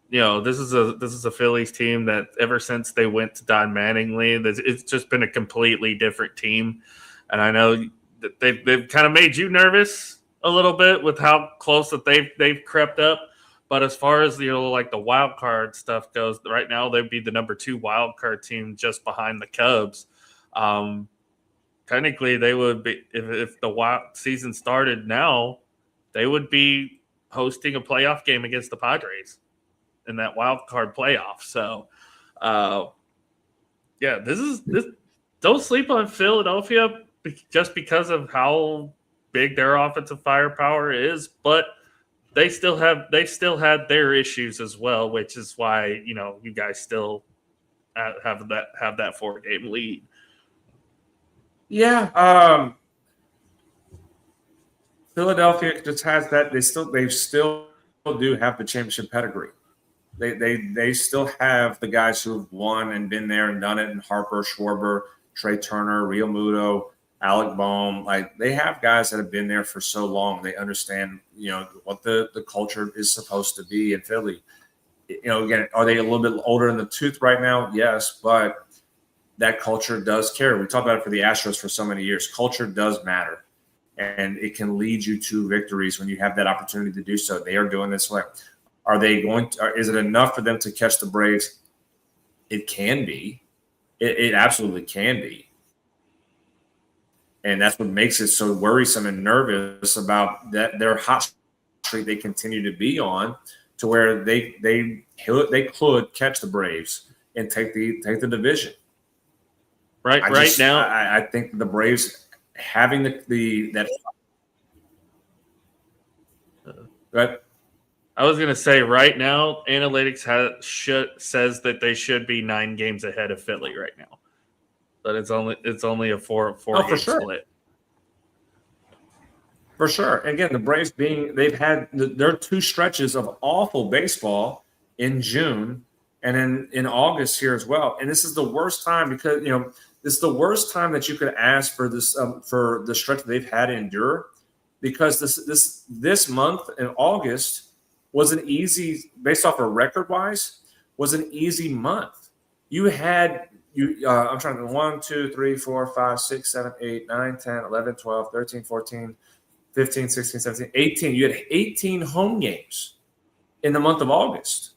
this is a Phillies team that ever since they went to Don Mattingly, it's just been a completely different team. And I know that they've kind of made you nervous a little bit with how close that they've crept up. But as far as like the wild card stuff goes, right now they'd be the number 2 wild card team just behind the Cubs. Technically, they would be, if the wild season started now, they would be hosting a playoff game against the Padres in that wild card playoff. So, this. Don't sleep on Philadelphia just because of how big their offensive firepower is, but they still had their issues as well, which is why you guys still have that 4-game lead. Yeah, Philadelphia just has that. They still do have the championship pedigree. They still have the guys who've won and been there and done it, and Harper, Schwarber, Trey Turner, Real Muto, Alec Bohm. Like, they have guys that have been there for so long. They understand, what the culture is supposed to be in Philly. Again, are they a little bit older in the tooth right now? Yes, but that culture does carry. We talked about it for the Astros for so many years. Culture does matter, and it can lead you to victories when you have that opportunity to do so. They are doing this way. Are they going to? Is it enough for them to catch the Braves? It can be. It absolutely can be. And that's what makes it so worrisome and nervous about that their hot streak they continue to be on, to where they could catch the Braves and take the division. Right now, I think the Braves having that. But I was gonna say right now, analytics says that they should be 9 games ahead of Philly right now, but it's only a four game split. For sure. Again, the Braves they've had their 2 stretches of awful baseball in June and in August here as well. And this is the worst time because this is the worst time that you could ask for this for the stretch that they've had to endure, because this month in August was an easy, based off of record wise, was an easy month. You had I'm trying to 1, 2, 3, 4, 5, 6, 7, 8, 9, 10, 11, 12, 13, 14, 15, 16, 17, 18. You had 18 home games in the month of August.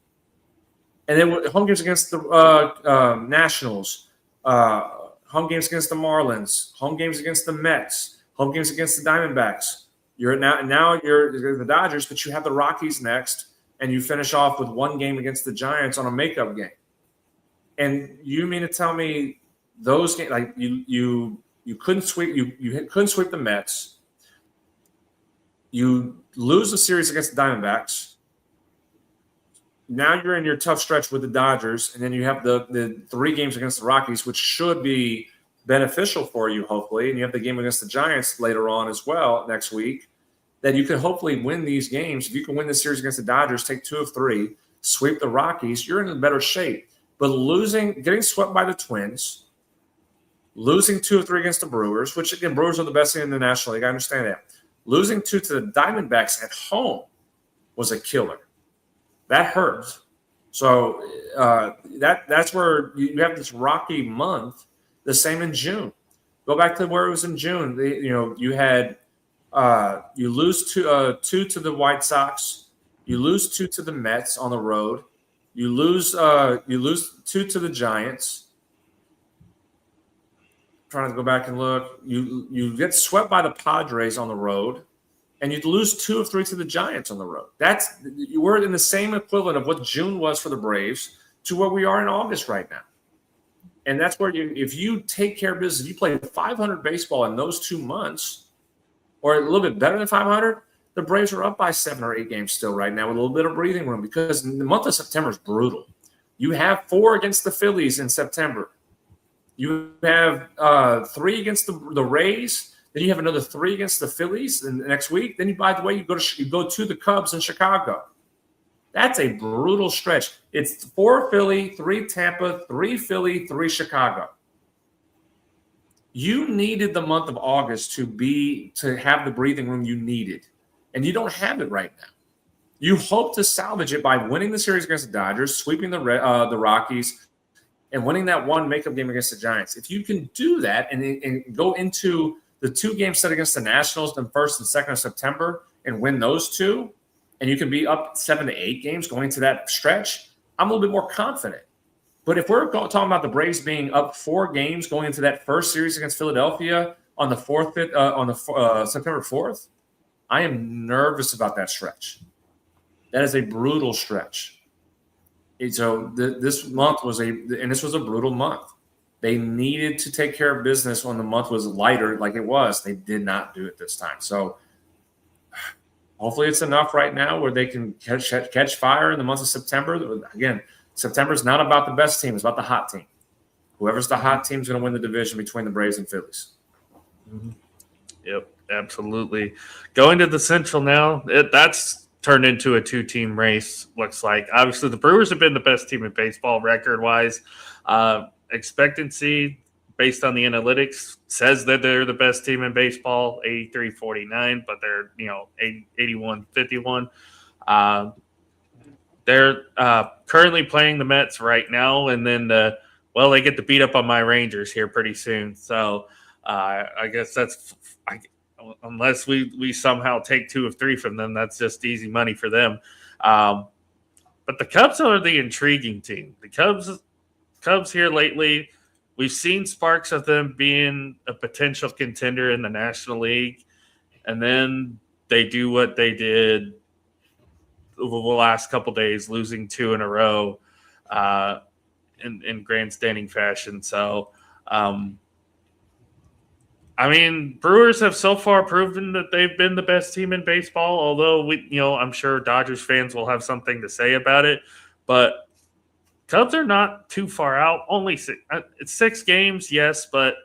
And then home games against the Nationals, home games against the Marlins, home games against the Mets, home games against the Diamondbacks. You're the Dodgers, but you have the Rockies next, and you finish off with 1 game against the Giants on a makeup game. And you mean to tell me those games, like you couldn't sweep you couldn't sweep the Mets. You lose the series against the Diamondbacks. Now you're in your tough stretch with the Dodgers, and then you have the 3 games against the Rockies, which should be beneficial for you, hopefully. And you have the game against the Giants later on as well next week, that you can hopefully win these games. If you can win the series against the Dodgers, take 2 of 3, sweep the Rockies, you're in better shape. But getting swept by the Twins, losing 2 of 3 against the Brewers, which, again, Brewers are the best team in the National League. I understand that. Losing 2 to the Diamondbacks at home was a killer. That hurt. So that's where you have this rocky month. The same in June. Go back to where it was in June. You had you lose 2 to the White Sox. You lose 2 to the Mets on the road. You lose 2 to the Giants. Trying to go back and look. You get swept by the Padres on the road, and you lose 2 of 3 to the Giants on the road. We're in the same equivalent of what June was for the Braves to where we are in August right now. And that's where if you take care of business, if you play 500 baseball in those 2 months, or a little bit better than 500, the Braves are up by 7 or 8 games still right now with a little bit of breathing room, because the month of September is brutal. You have 4 against the Phillies in September. You have 3 against the Rays. Then you have another 3 against the Phillies in the next week. Then, by the way, you go to the Cubs in Chicago. That's a brutal stretch. It's 4 Philly, 3 Tampa, 3 Philly, 3 Chicago. You needed the month of August to have the breathing room you needed, and you don't have it right now. You hope to salvage it by winning the series against the Dodgers, sweeping the Rockies, and winning that 1 makeup game against the Giants. If you can do that and go into the 2 games set against the Nationals, the 1st and 2nd of September, and win those 2, and you can be up 7 to 8 games going to that stretch, I'm a little bit more confident. But if we're talking about the Braves being up 4 games going into that first series against Philadelphia on the September 4th, I am nervous about that stretch. That is a brutal stretch. And so this month was a brutal month. They needed to take care of business when the month was lighter, like it was. They did not do it this time. So hopefully it's enough right now where they can catch fire in the month of September. Again, September's not about the best team. It's about the hot team. Whoever's the hot team is going to win the division between the Braves and Phillies. Mm-hmm. Yep, absolutely. Going to the Central now, that's turned into a two-team race, looks like. Obviously, the Brewers have been the best team in baseball record-wise. Expectancy, based on the analytics, says that they're the best team in baseball, 83-49, but they're 81-51. They're currently playing the Mets right now, and then they get to beat up on my Rangers here pretty soon. So I guess unless we somehow take 2 of 3 from them, that's just easy money for them. But the Cubs are the intriguing team. The Cubs here lately, we've seen sparks of them being a potential contender in the National League, and then they do what they did the last couple days, losing 2 in a row in grandstanding fashion. So, Brewers have so far proven that they've been the best team in baseball, although I'm sure Dodgers fans will have something to say about it. But Cubs are not too far out. Only 6 games, yes, but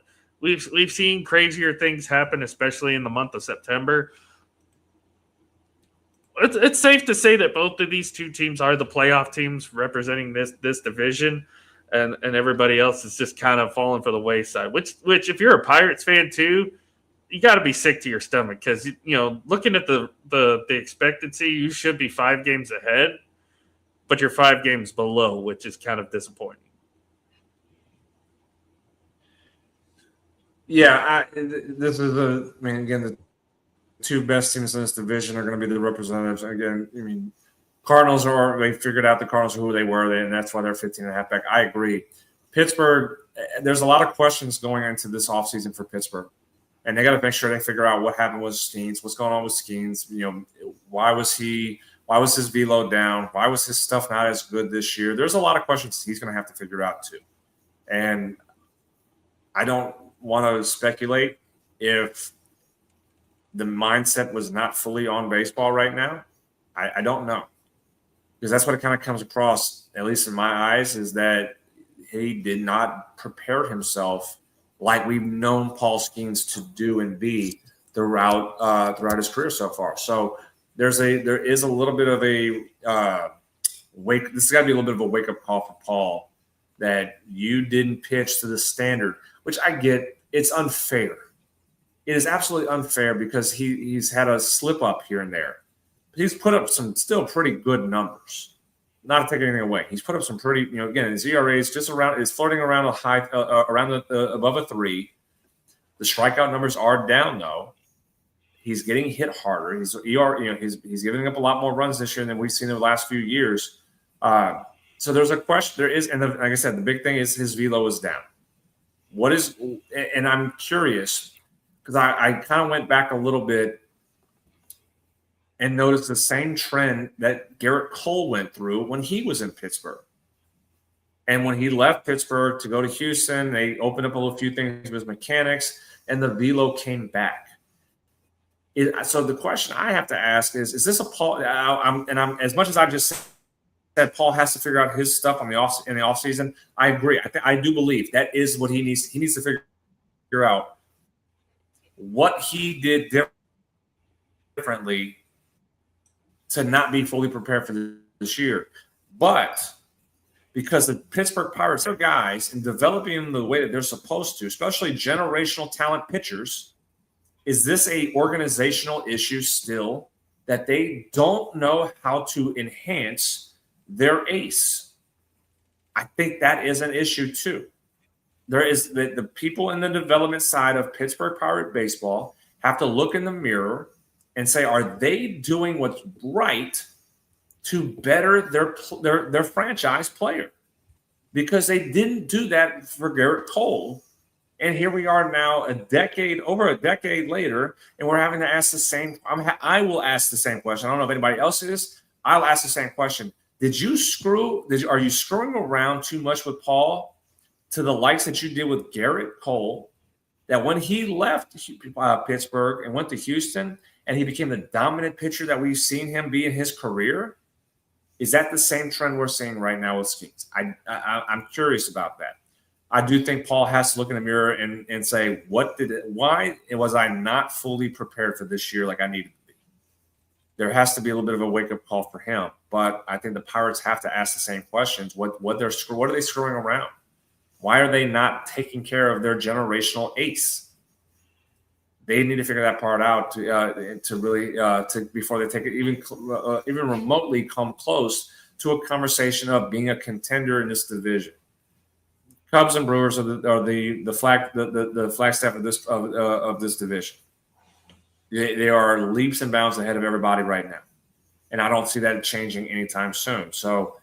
we've seen crazier things happen, especially in the month of September. It's safe to say that both of these two teams are the playoff teams representing this division, and everybody else is just kind of falling for the wayside. Which if you're a Pirates fan too, you got to be sick to your stomach because looking at the expectancy, you should be 5 games ahead, but you're 5 games below, which is kind of disappointing. Yeah, again, the 2 best teams in this division are going to be the representatives. Again, Cardinals they figured out the Cardinals are who they were, and that's why they're 15.5 back. I agree. Pittsburgh, there's a lot of questions going into this offseason for Pittsburgh, and they got to make sure they figure out what happened with Skeens, what's going on with Skeens. Why was his velo down? Why was his stuff not as good this year? There's a lot of questions he's going to have to figure out too. And I don't want to speculate if the mindset was not fully on baseball right now. I don't know. Because that's what it kind of comes across, at least in my eyes, is that he did not prepare himself like we've known Paul Skeens to do and be throughout his career so far. So there is a little bit of a this has got to be a little bit of a wake-up call for Paul that you didn't pitch to the standard, which I get. It's unfair. It is absolutely unfair because he's had a slip up here and there. He's put up some still pretty good numbers. Not to take anything away, he's put up some pretty. Again, his ERA is flirting around a high, above a 3. The strikeout numbers are down though. He's getting hit harder. He's giving up a lot more runs this year than we've seen in the last few years. So there's a question. Like I said, the big thing is his velo is down. And I'm curious because I kind of went back a little bit and noticed the same trend that Garrett Cole went through when he was in Pittsburgh. And when he left Pittsburgh to go to Houston, they opened up a few things with his mechanics, and the velo came back. So the question I have to ask is this a Paul? I'm as much as I just said Paul has to figure out his stuff in the offseason. I agree. I do believe that is what he needs. He needs to figure out what he did differently to not be fully prepared for this year. But because the Pittsburgh Pirates are guys and developing them the way that they're supposed to, especially generational talent pitchers, is this a organizational issue still that they don't know how to enhance their ace? I think that is an issue too. There is the people in the development side of Pittsburgh Pirate baseball have to look in the mirror and say, are they doing what's right to better their franchise player? Because they didn't do that for Garrett Cole. And here we are now over a decade later, and we're having to ask the same. I will ask the same question. I don't know if anybody else is. I'll ask the same question. Are you screwing around too much with Paul to the likes that you did with Garrett Cole, that when he left Pittsburgh and went to Houston and he became the dominant pitcher that we've seen him be in his career, Is that the same trend we're seeing right now with Skeets? I'm curious about that. I do think Paul has to look in the mirror and say, why was I not fully prepared for this year like I needed to be? There has to be a little bit of a wake-up call for him. But I think the Pirates have to ask the same questions. What are they screwing around? Why are they not taking care of their generational ace? They need to figure that part out to really before they take it even remotely come close to a conversation of being a contender in this division. Cubs and Brewers are the flagstaff of this division. They are leaps and bounds ahead of everybody right now, and I don't see that changing anytime soon. So,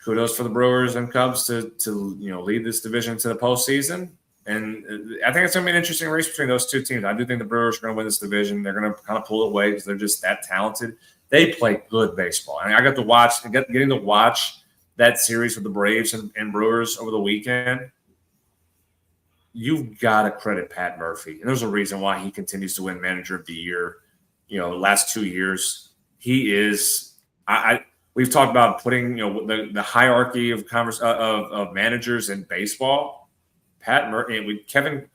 kudos for the Brewers and Cubs to lead this division to the postseason. And I think it's going to be an interesting race between those two teams. I do think the Brewers are going to win this division. They're going to kind of pull it away because they're just that talented. They play good baseball. I got to getting to watch that series with the Braves and Brewers over the weekend. You've got to credit Pat Murphy. And there's a reason why he continues to win Manager of the Year. Last 2 years, he is we've talked about putting, the hierarchy of managers in baseball. Pat Murphy with Kevin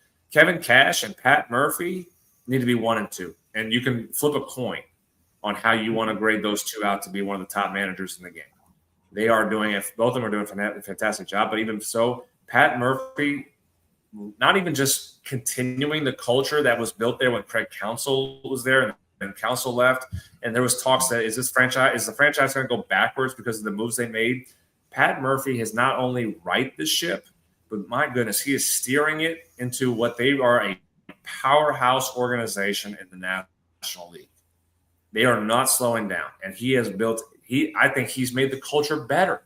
Cash and Pat Murphy need to be 1 and 2, and you can flip a coin on how you want to grade those two out to be one of the top managers in the game. They are doing it. Both of them are doing a fantastic job. But even so, Pat Murphy, not even just continuing the culture that was built there when Craig Counsell was there and Counsell left, and there was talks that is the franchise going to go backwards because of the moves they made? Pat Murphy has not only righted the ship, but my goodness, he is steering it into what they are, a powerhouse organization in the National League. They are not slowing down. And he has I think he's made the culture better,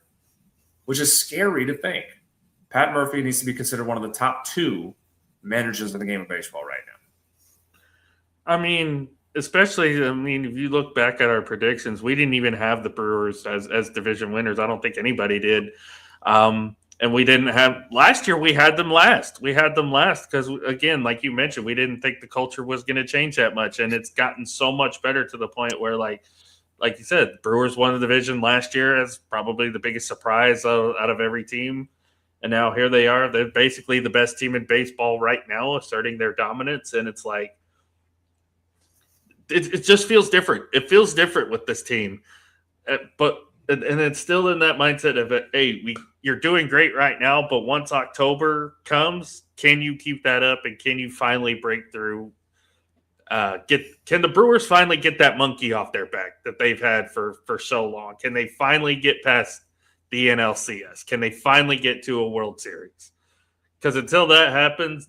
which is scary to think. Pat Murphy needs to be considered one of the top 2 managers in the game of baseball right now. I mean, especially, if you look back at our predictions, we didn't even have the Brewers as division winners. I don't think anybody did. And we didn't have – last year we had them last. We had them last because, again, like you mentioned, we didn't think the culture was going to change that much. And it's gotten so much better to the point where, like you said, Brewers won the division last year as probably the biggest surprise out of every team. And now here they are. They're basically the best team in baseball right now, asserting their dominance. And it's like it just feels different. It feels different with this team. But it's still in that mindset of, hey, you're doing great right now, but once October comes, can you keep that up and can you finally break through? Can the Brewers finally get that monkey off their back that they've had for so long? Can they finally get past the NLCS? Can they finally get to a World Series? Because until that happens,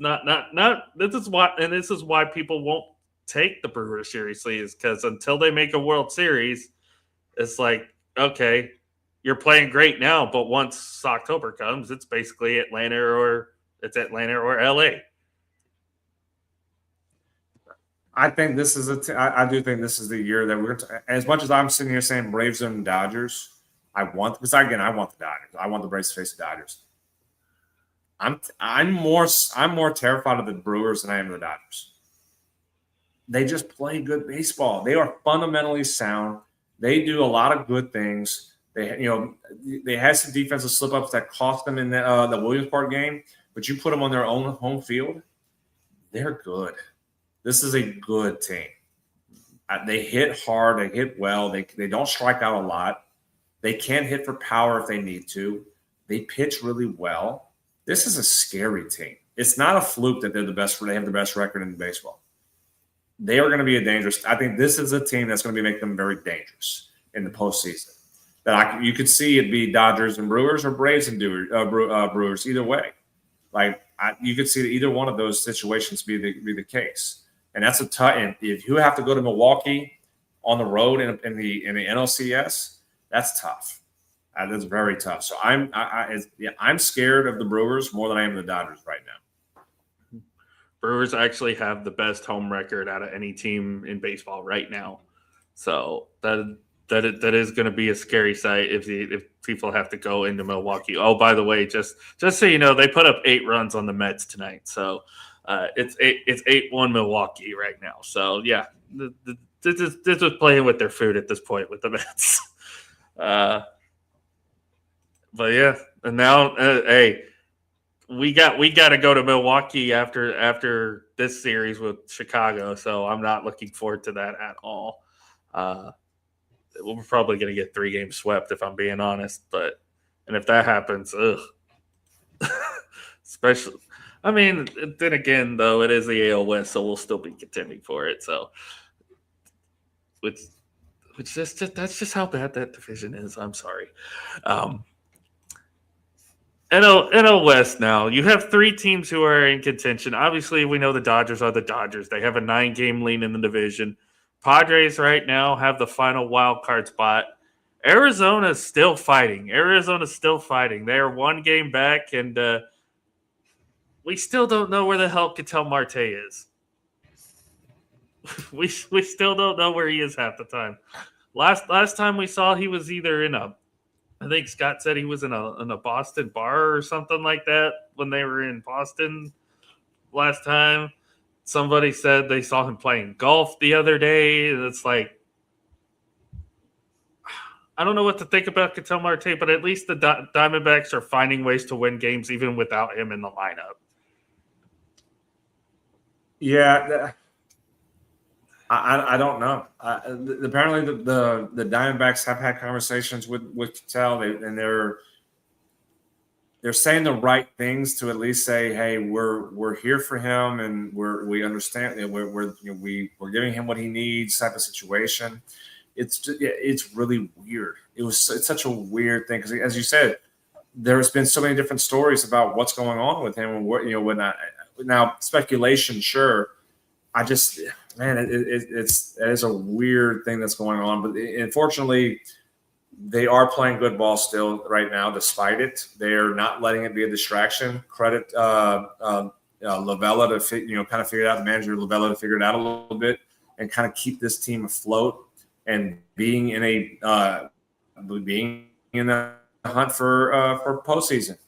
this is why people won't take the Brewers seriously, is because until they make a World Series, it's like, okay, you're playing great now, but once October comes, it's basically Atlanta or LA. I think this is I do think this is the year that we're going to, as much as I'm sitting here saying Braves and Dodgers, I want the Dodgers. I want the Braves to face the Dodgers. I'm more terrified of the Brewers than I am of the Dodgers. They just play good baseball. They are fundamentally sound. They do a lot of good things. They had some defensive slip-ups that cost them in the Williamsport game, but you put them on their own home field, they're good. This is a good team. They hit hard. They hit well. They don't strike out a lot. They can hit for power if they need to. They pitch really well. This is a scary team. It's not a fluke that they have the best record in baseball. They are going to be I think this is a team that's going to make them very dangerous in the postseason. You could see it be Dodgers and Brewers or Braves and Brewers, either way. You could see either one of those situations be the case. And that's a tough. And if you have to go to Milwaukee on the road in the NLCS, that's tough. That's very tough. So I'm scared of the Brewers more than I am of the Dodgers right now. Brewers actually have the best home record out of any team in baseball right now. So that is going to be a scary sight if people have to go into Milwaukee. Oh, by the way, just so you know, they put up 8 runs on the Mets tonight. So it's 8-1 Milwaukee right now. So yeah, this is playing with their food at this point with the Mets. Uh, but yeah, and now, hey, we got to go to Milwaukee after this series with Chicago, so I'm not looking forward to that at all. Uh, we're probably going to get 3 games swept if I'm being honest, and if that happens, ugh. Especially, I mean, then again, though, it is the AL West, so we'll still be contending for it. So, which just that's just how bad that division is. I'm sorry. Um, NL West now. You have 3 teams who are in contention. Obviously, we know the Dodgers are the Dodgers. They have a 9-game lead in the division. Padres right now have the final wild card spot. Arizona's still fighting. Arizona's still fighting. They are 1 game back, and we still don't know where the hell Ketel Marte is. we still don't know where he is half the time. Last time we saw, he was either in a, I think Scott said he was in a Boston bar or something like that when they were in Boston last time. Somebody said they saw him playing golf the other day. It's like, I don't know what to think about Ketel Marte, but at least the Diamondbacks are finding ways to win games even without him in the lineup. Yeah, I don't know. Apparently, the Diamondbacks have had conversations with Ketel, and they're saying the right things to at least say, hey, we're here for him, and we understand that we're giving him what he needs type of situation. It's really weird. It's such a weird thing because, as you said, there's been so many different stories about what's going on with him and what now speculation, sure. It is a weird thing that's going on, but unfortunately, they are playing good ball still right now. Despite it, they are not letting it be a distraction. Credit Lavella to kind of figure it out. The manager Lavella to figure it out a little bit and kind of keep this team afloat and being in the hunt for postseason.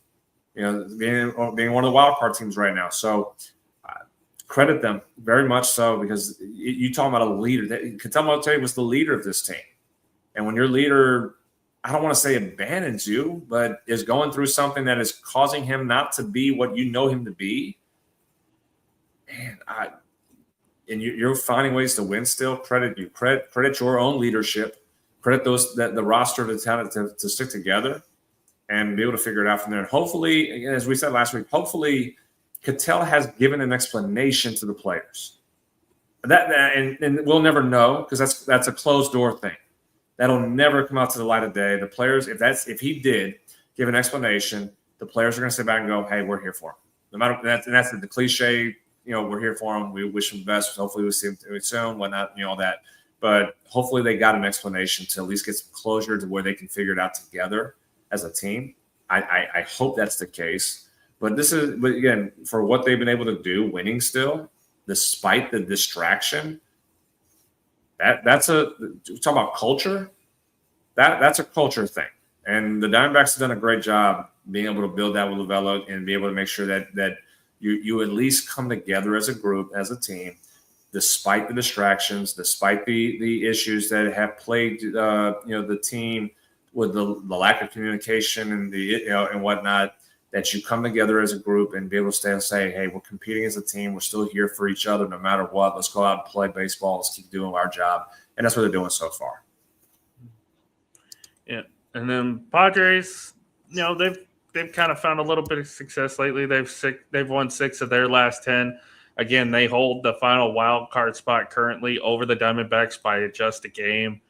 Being one of the wild card teams right now. So. Credit them very much so because you talking about a leader. Ketel Marte was the leader of this team. And when your leader, I don't want to say abandons you, but is going through something that is causing him not to be what you know him to be, man, you're finding ways to win still, credit you. Credit your own leadership. Credit the roster, the talent to stick together and be able to figure it out from there. And hopefully, as we said last week, hopefully – Ketel has given an explanation to the players. And we'll never know because that's a closed door thing. That'll never come out to the light of day. The players, if he did give an explanation, the players are going to sit back and go, "Hey, we're here for him." No matter that's the cliche. We're here for him. We wish him the best. Hopefully, we see him soon. Whatnot, all that. But hopefully, they got an explanation to at least get some closure to where they can figure it out together as a team. I hope that's the case. But again, for what they've been able to do, winning still, despite the distraction, that's talking about culture. That's a culture thing. And the Diamondbacks have done a great job being able to build that with Lavella and be able to make sure that you at least come together as a group, as a team, despite the distractions, despite the issues that have plagued the team with the lack of communication and and whatnot. That you come together as a group and be able to stay and say, hey, we're competing as a team. We're still here for each other no matter what. Let's go out and play baseball. Let's keep doing our job. And that's what they're doing so far. Yeah. And then Padres, they've kind of found a little bit of success lately. They've won 6 of their last 10. Again, they hold the final wild card spot currently over the Diamondbacks by just a game.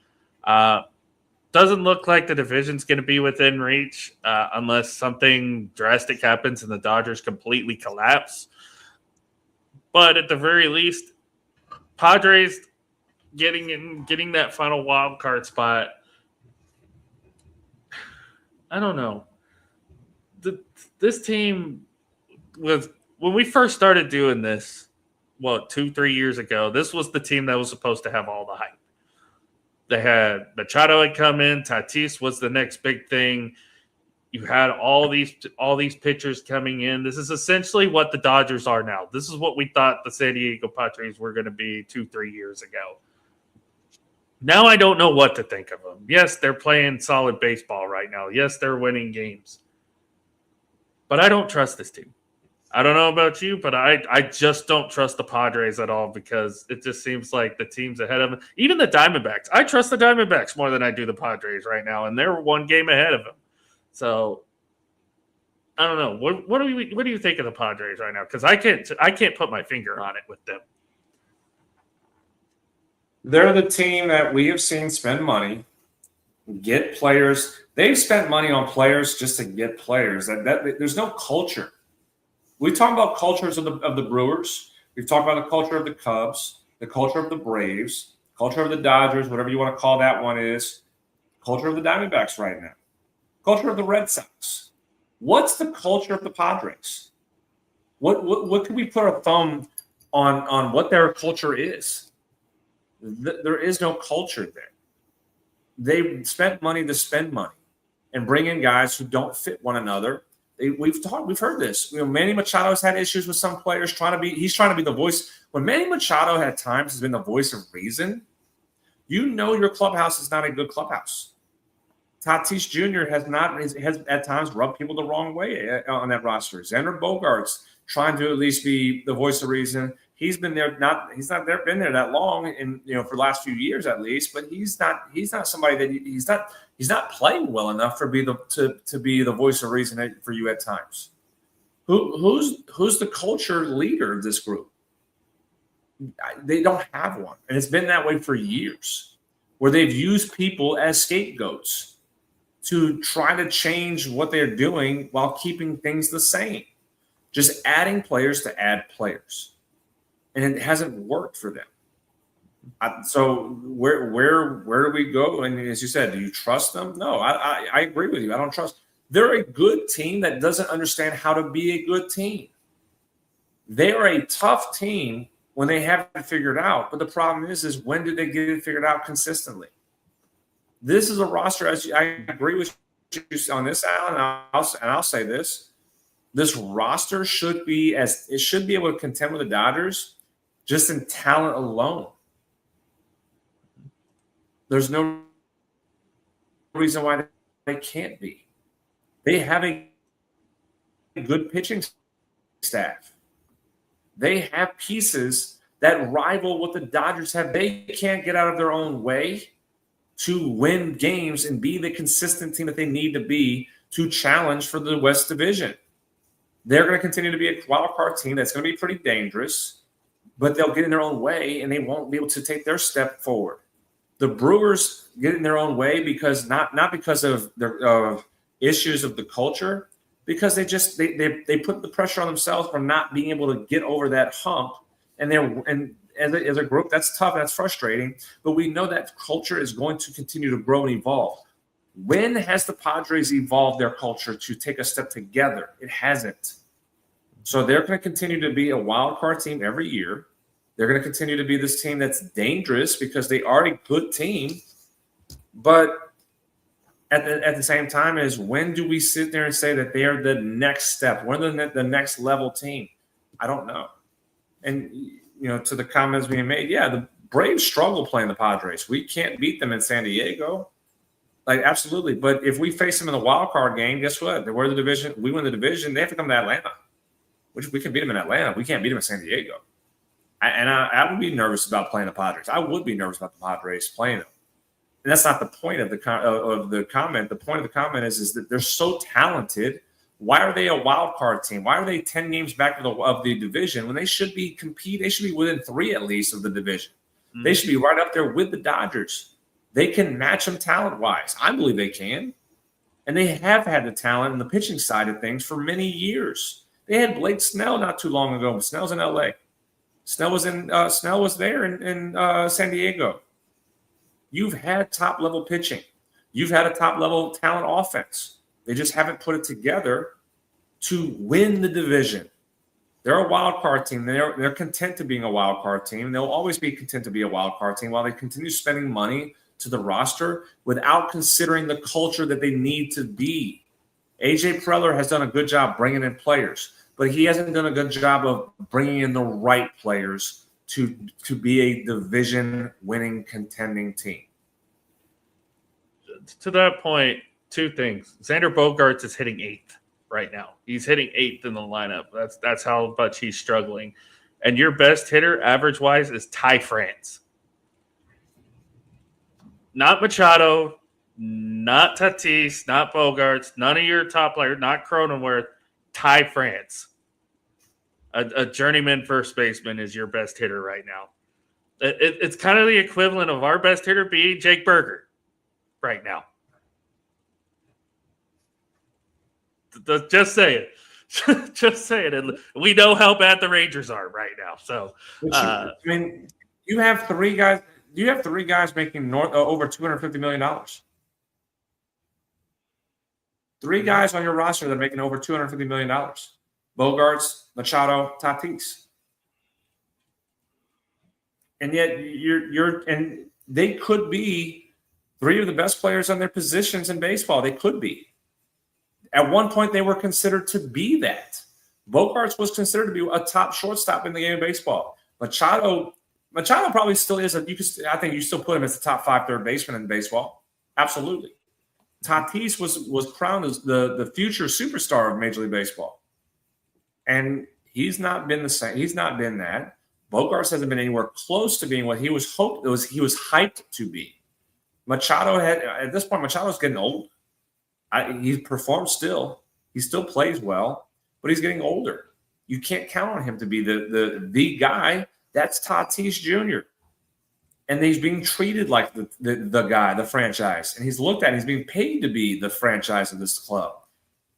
Doesn't look like the division's going to be within reach unless something drastic happens and the Dodgers completely collapse. But at the very least, Padres getting that final wild card spot. I don't know. This team was when we first started doing this. 2-3 years ago. This was the team that was supposed to have all the hype. They had Machado had come in. Tatis was the next big thing. You had all these pitchers coming in. This is essentially what the Dodgers are now. This is what we thought the San Diego Padres were going to be 2-3 years ago. Now I don't know what to think of them. Yes, they're playing solid baseball right now. Yes, they're winning games. But I don't trust this team. I don't know about you, but I just don't trust the Padres at all because it just seems like the teams ahead of them, even the Diamondbacks. I trust the Diamondbacks more than I do the Padres right now, and they're one game ahead of them. So I don't know. What do you think of the Padres right now? Because I can't put my finger on it with them. They're the team that we have seen spend money, get players. They've spent money on players just to get players. There's no culture. We talk about cultures of the Brewers. We've talked about the culture of the Cubs, the culture of the Braves, culture of the Dodgers, whatever you want to call that one is, culture of the Diamondbacks right now, culture of the Red Sox. What's the culture of the Padres? What can we put a thumb on what their culture is? There is no culture there. They spent money to spend money and bring in guys who don't fit one another. We've heard this. Manny Machado's had issues with some players he's trying to be the voice. When Manny Machado at times has been the voice of reason, your clubhouse is not a good clubhouse. Tatis Jr. has at times rubbed people the wrong way on that roster. Xander Bogaerts trying to at least be the voice of reason. He's been there he's not been there that long, and for the last few years at least. But he's not somebody that he's not playing well enough to be the voice of reason for you at times. Who's the culture leader of this group? They don't have one, and it's been that way for years, where they've used people as scapegoats to try to change what they're doing while keeping things the same, just adding players to add players. And it hasn't worked for them. So where do we go? And as you said, do you trust them? No, I agree with you. I don't trust. They're a good team that doesn't understand how to be a good team. They are a tough team when they have it figured out. But the problem is when do they get it figured out consistently? This is a roster, as I agree with you on this, Alan, and I'll say this. This roster should be able to contend with the Dodgers just in talent alone. There's no reason why they can't be. They have a good pitching staff. They have pieces that rival what the Dodgers have. They can't get out of their own way to win games and be the consistent team that they need to be to challenge for the West Division. They're going to continue to be a wild card team that's going to be pretty dangerous, but they'll get in their own way and they won't be able to take their step forward. The Brewers get in their own way because not because of their issues of the culture, because they put the pressure on themselves from not being able to get over that hump, and as a group, that's tough, that's frustrating. But we know that culture is going to continue to grow and evolve. When has the Padres evolved their culture to take a step together? It hasn't. So they're going to continue to be a wild card team every year. They're going to continue to be this team that's dangerous because they are a good team. But at the same time, is when do we sit there and say that they are the next step? When are the next level team? I don't know. And, to the comments being made, yeah, the Braves struggle playing the Padres. We can't beat them in San Diego. Like, absolutely. But if we face them in the wild card game, guess what? We're the division. We win the division. They have to come to Atlanta, which we can beat them in Atlanta. We can't beat them in San Diego. I would be nervous about playing the Padres. I would be nervous about the Padres playing them. And that's not the point of the comment. The point of the comment is that they're so talented. Why are they a wild card team? Why are they 10 games back of the division when they should be compete? They should be within 3 at least of the division. Mm-hmm. They should be right up there with the Dodgers. They can match them talent-wise. I believe they can. And they have had the talent in the pitching side of things for many years. They had Blake Snell not too long ago. Snell's in L.A. Snell was there in San Diego. You've had top-level pitching. You've had a top-level talent offense. They just haven't put it together to win the division. They're a wild card team. They're content to being a wild card team. They'll always be content to be a wild card team while they continue spending money to the roster without considering the culture that they need to be. AJ Preller has done a good job bringing in players, but he hasn't done a good job of bringing in the right players to be a division-winning, contending team. to that point, two things. Xander Bogaerts is hitting 8th right now. He's hitting 8th in the lineup. That's how much he's struggling. And your best hitter, average-wise, is Ty France. Not Machado, not Tatis, not Bogaerts, none of your top players, not Cronenworth, Ty France. A journeyman first baseman is your best hitter right now. It's kind of the equivalent of our best hitter being Jake Berger right now. Just say it. Just say it. And we know how bad the Rangers are right now. So, you have three guys. You have three guys making over $250 million. Three guys on your roster that are making over $250 million. Bogaerts, Machado, Tatis. And yet and they could be three of the best players on their positions in baseball. They could be. At one point, they were considered to be that. Bogaerts was considered to be a top shortstop in the game of baseball. Machado probably still is. I think you still put him as the top 5 third baseman in baseball. Absolutely. Tatis was crowned as the future superstar of Major League Baseball, and he's not been the same. He's not been that. Bogaerts hasn't been anywhere close to being what he was hoped. He was hyped to be. Machado at this point. Machado's getting old. He performs still. He still plays well, but he's getting older. You can't count on him to be the guy. That's Tatis Jr. And he's being treated like the guy, the franchise. And he's looked at, he's being paid to be the franchise of this club.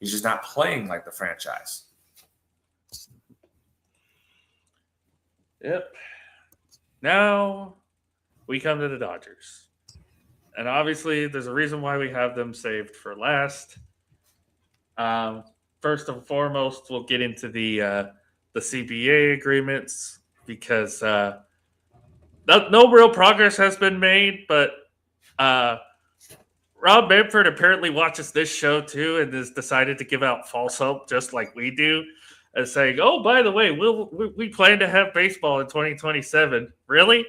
He's just not playing like the franchise. Yep. Now we come to the Dodgers. And obviously, there's a reason why we have them saved for last. First and foremost, we'll get into the CBA agreements because no real progress has been made. But Rob Manfred apparently watches this show too and has decided to give out false hope, just like we do, and saying, "Oh, by the way, we plan to have baseball in 2027." Really?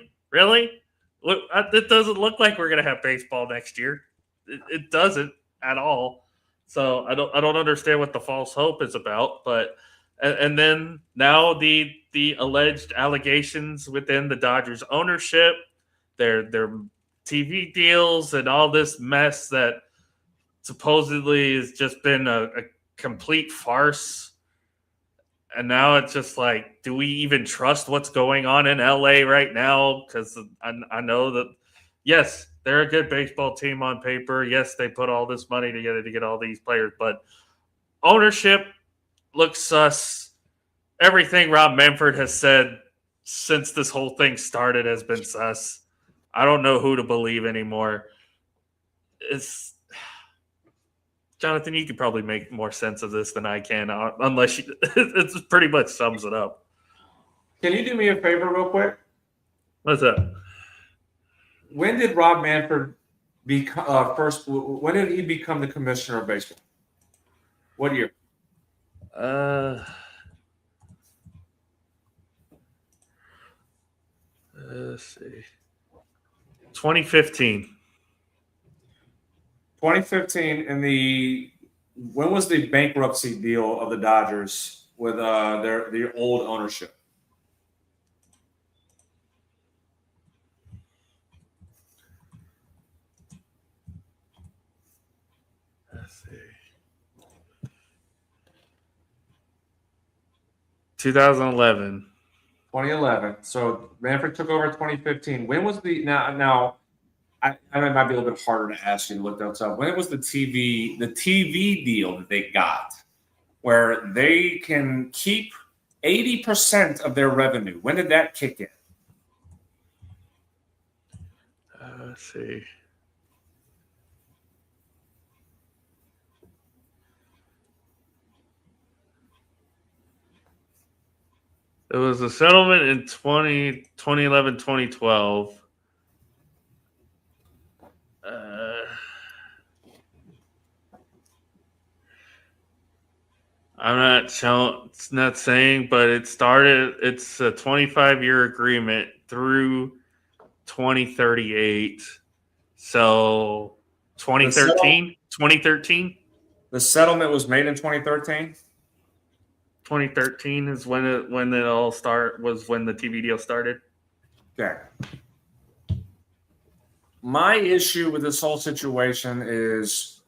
It doesn't look like we're going to have baseball next year. It doesn't at all. So I don't understand what the false hope is about. But and then now the alleged allegations within the Dodgers ownership, their TV deals, and all this mess that supposedly has just been a complete farce. And now it's just like, do we even trust what's going on in LA right now? Because I know that, yes, they're a good baseball team on paper. Yes, they put all this money together to get all these players. But ownership looks sus. Everything Rob Manfred has said since this whole thing started has been sus. I don't know who to believe anymore. Jonathan, you could probably make more sense of this than I can, unless it pretty much sums it up. Can you do me a favor real quick? What's that? When did Rob Manfred when did he become the commissioner of baseball? What year? Let's see. 2015. 2015, when was the bankruptcy deal of the Dodgers with their old ownership? Let's see. 2011. 2011. So Manfred took over in 2015. When was now? I it might be a little bit harder to ask you to look that up. When was the TV deal that they got, where they can keep 80% of their revenue? When did that kick in? Let's see. It was a settlement in 2011, 2012. I'm not saying, but it's a 25-year agreement through 2038. So 2013? 2013? The settlement was made in 2013. 2013 is when it all was when the TV deal started. Okay. My issue with this whole situation is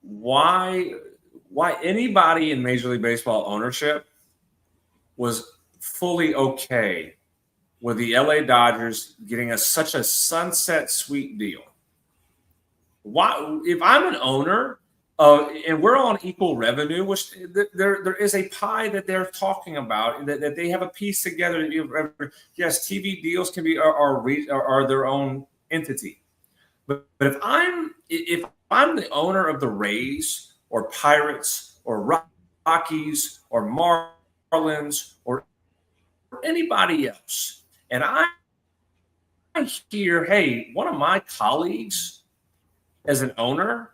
why anybody in Major League Baseball ownership was fully okay with the LA Dodgers getting such a sunset sweep deal. Why, if I'm an owner, and we're on equal revenue, which there is a pie that they're talking about, that they have a piece together. Yes, TV deals can be are their own entity, but if I'm the owner of the Rays or Pirates or Rockies or Marlins or anybody else, and I hear, hey, one of my colleagues as an owner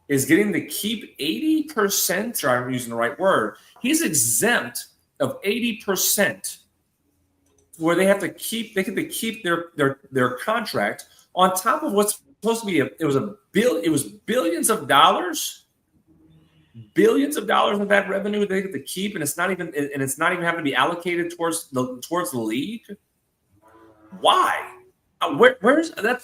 is getting to keep 80%, or I'm using the right word, he's exempt of 80%, where they get to keep their contract on top of what's supposed to be it was billions of dollars of that revenue they get to keep, and it's not even having to be allocated towards the league. Why?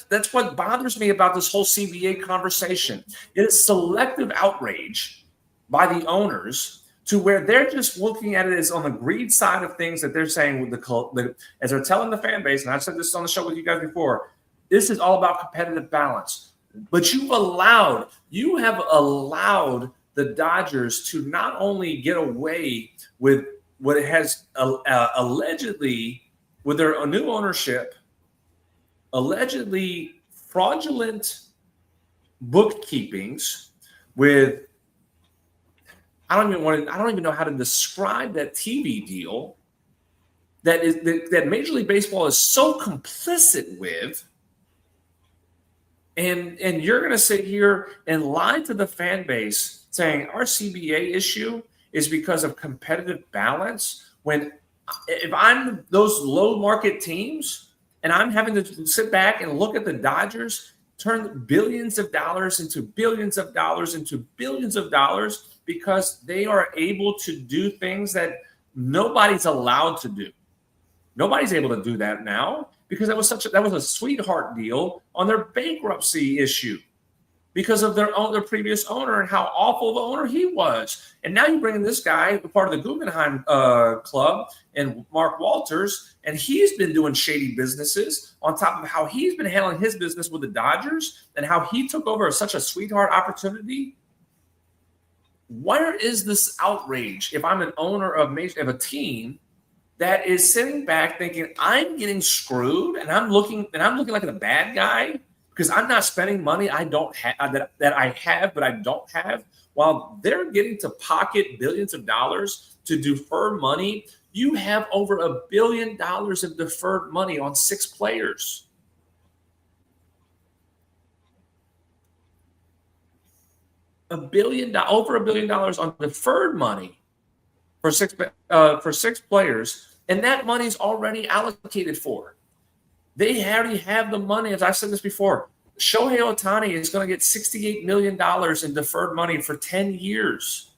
That's what bothers me about this whole CBA conversation. It is selective outrage by the owners to where they're just looking at it as on the greed side of things, that they're saying with as they're telling the fan base, and I've said this on the show with you guys before, this is all about competitive balance. But you have allowed the Dodgers to not only get away with what it has allegedly with their new ownership, allegedly fraudulent bookkeepings with I don't even know how to describe that TV deal that Major League Baseball is so complicit with, and you're going to sit here and lie to the fan base saying our CBA issue is because of competitive balance, when if I'm those low market teams and I'm having to sit back and look at the Dodgers turn billions of dollars into billions of dollars into billions of dollars because they are able to do things that nobody's allowed to do. Nobody's able to do that now because that was a sweetheart deal on their bankruptcy issue because of their previous owner and how awful the owner he was. And now you bring in this guy, part of the Guggenheim Club, and Mark Walters, and he's been doing shady businesses on top of how he's been handling his business with the Dodgers and how he took over such a sweetheart opportunity. Where is this outrage if I'm an owner of a team that is sitting back thinking I'm getting screwed and I'm looking like the bad guy because I'm not spending money I don't have that I have but I don't have, while they're getting to pocket billions of dollars to defer money? You have over $1 billion of deferred money on 6 players. Over $1 billion on deferred money for six players, and that money's already allocated for. They already have the money. As I said this before, Shohei Ohtani is going to get $68 million in deferred money for 10 years.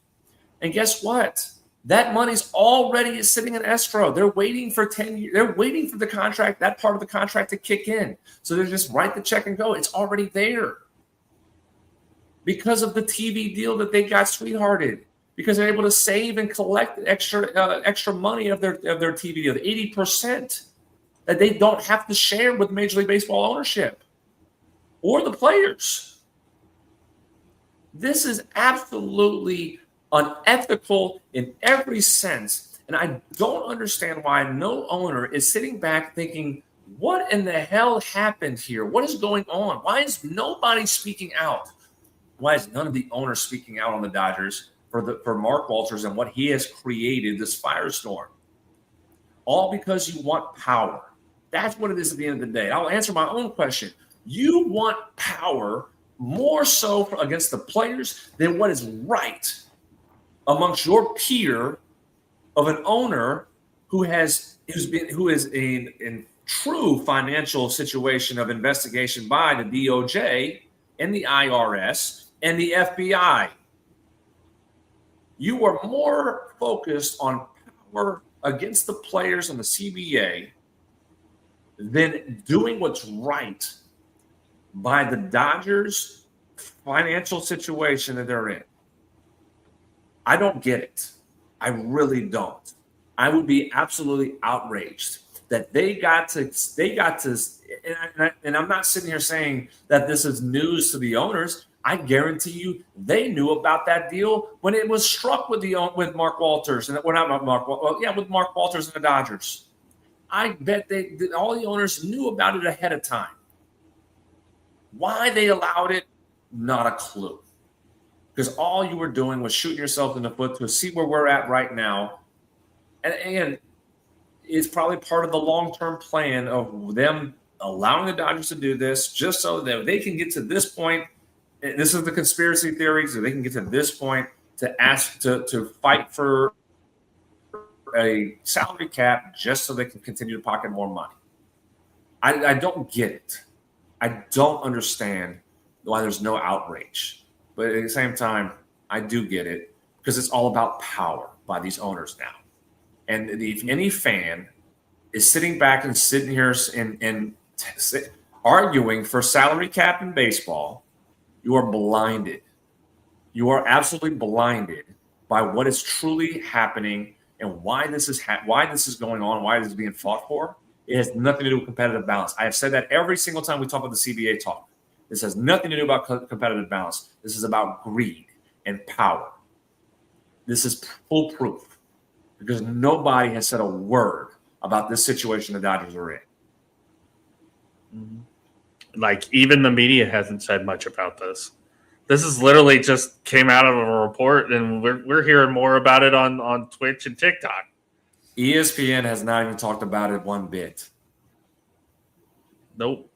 And guess what? That money's already sitting in escrow. They're waiting for 10 years. They're waiting for the contract, that part of the contract to kick in. So they just write the check and go. It's already there. Because of the TV deal that they got sweethearted. Because they're able to save and collect extra money of their TV deal, 80%, that they don't have to share with Major League Baseball ownership or the players. This is absolutely unethical in every sense. And I don't understand why no owner is sitting back thinking, what in the hell happened here? What is going on? Why is nobody speaking out? Why is none of the owners speaking out on the Dodgers for Mark Walters and what he has created, this firestorm? All because you want power. That's what it is at the end of the day. I'll answer my own question. You want power more so against the players than what is right amongst your peer of an owner who is an true financial situation of investigation by the DOJ and the IRS and the FBI. You are more focused on power against the players in the CBA than doing what's right by the Dodgers' financial situation that they're in. I don't get it. I really don't. I would be absolutely outraged that they got to, and I'm not sitting here saying that this is news to the owners. I guarantee you they knew about that deal when it was struck with Mark Walters and with Mark Walters and the Dodgers. I bet all the owners knew about it ahead of time. Why they allowed it, not a clue. Because all you were doing was shooting yourself in the foot to see where we're at right now. And it's probably part of the long-term plan of them allowing the Dodgers to do this just so that they can get to this point. This is the conspiracy theories. So they can get to this point to ask to fight for a salary cap just so they can continue to pocket more money. I don't get it. I don't understand why there's no outrage. But at the same time, I do get it because it's all about power by these owners now. And if any fan is sitting back and sitting here and arguing for salary cap in baseball, you are blinded. You are absolutely blinded by what is truly happening and why this is going on, why this is being fought for. It has nothing to do with competitive balance. I have said that every single time we talk about the CBA talk. This has nothing to do about competitive balance. This is about greed and power. This is foolproof because nobody has said a word about this situation the Dodgers are in. Like, even the media hasn't said much about this. This is literally just came out of a report, and we're hearing more about it on Twitch and TikTok. ESPN has not even talked about it one bit. Nope.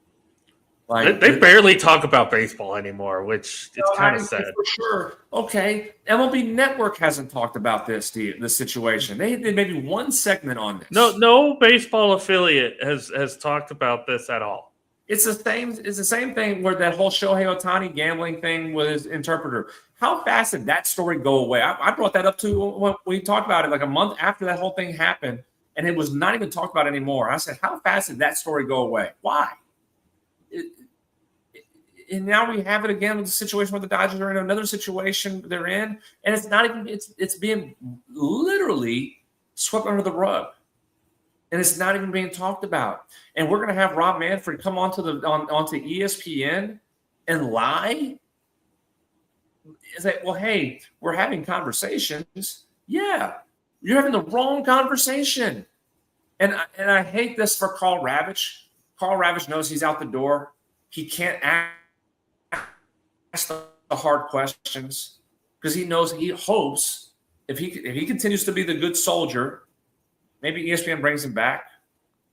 Like, they barely talk about baseball anymore, which it's kind of sad. For sure. Okay. MLB Network hasn't talked about this situation. They did maybe one segment on this. No baseball affiliate has talked about this at all. It's the same thing where that whole Shohei Ohtani gambling thing with his interpreter. How fast did that story go away? I brought that up too when we talked about it like a month after that whole thing happened, and it was not even talked about anymore. I said, how fast did that story go away? Why? And now we have it again with the situation where the Dodgers are in another situation they're in, and it's not even it's being literally swept under the rug, and it's not even being talked about. And we're going to have Rob Manfred come onto ESPN and lie. It's like, well, hey, we're having conversations. Yeah, you're having the wrong conversation, and I hate this for Carl Ravitch. Carl Ravitch knows he's out the door. He can't ask the hard questions because he hopes if he continues to be the good soldier, maybe ESPN brings him back,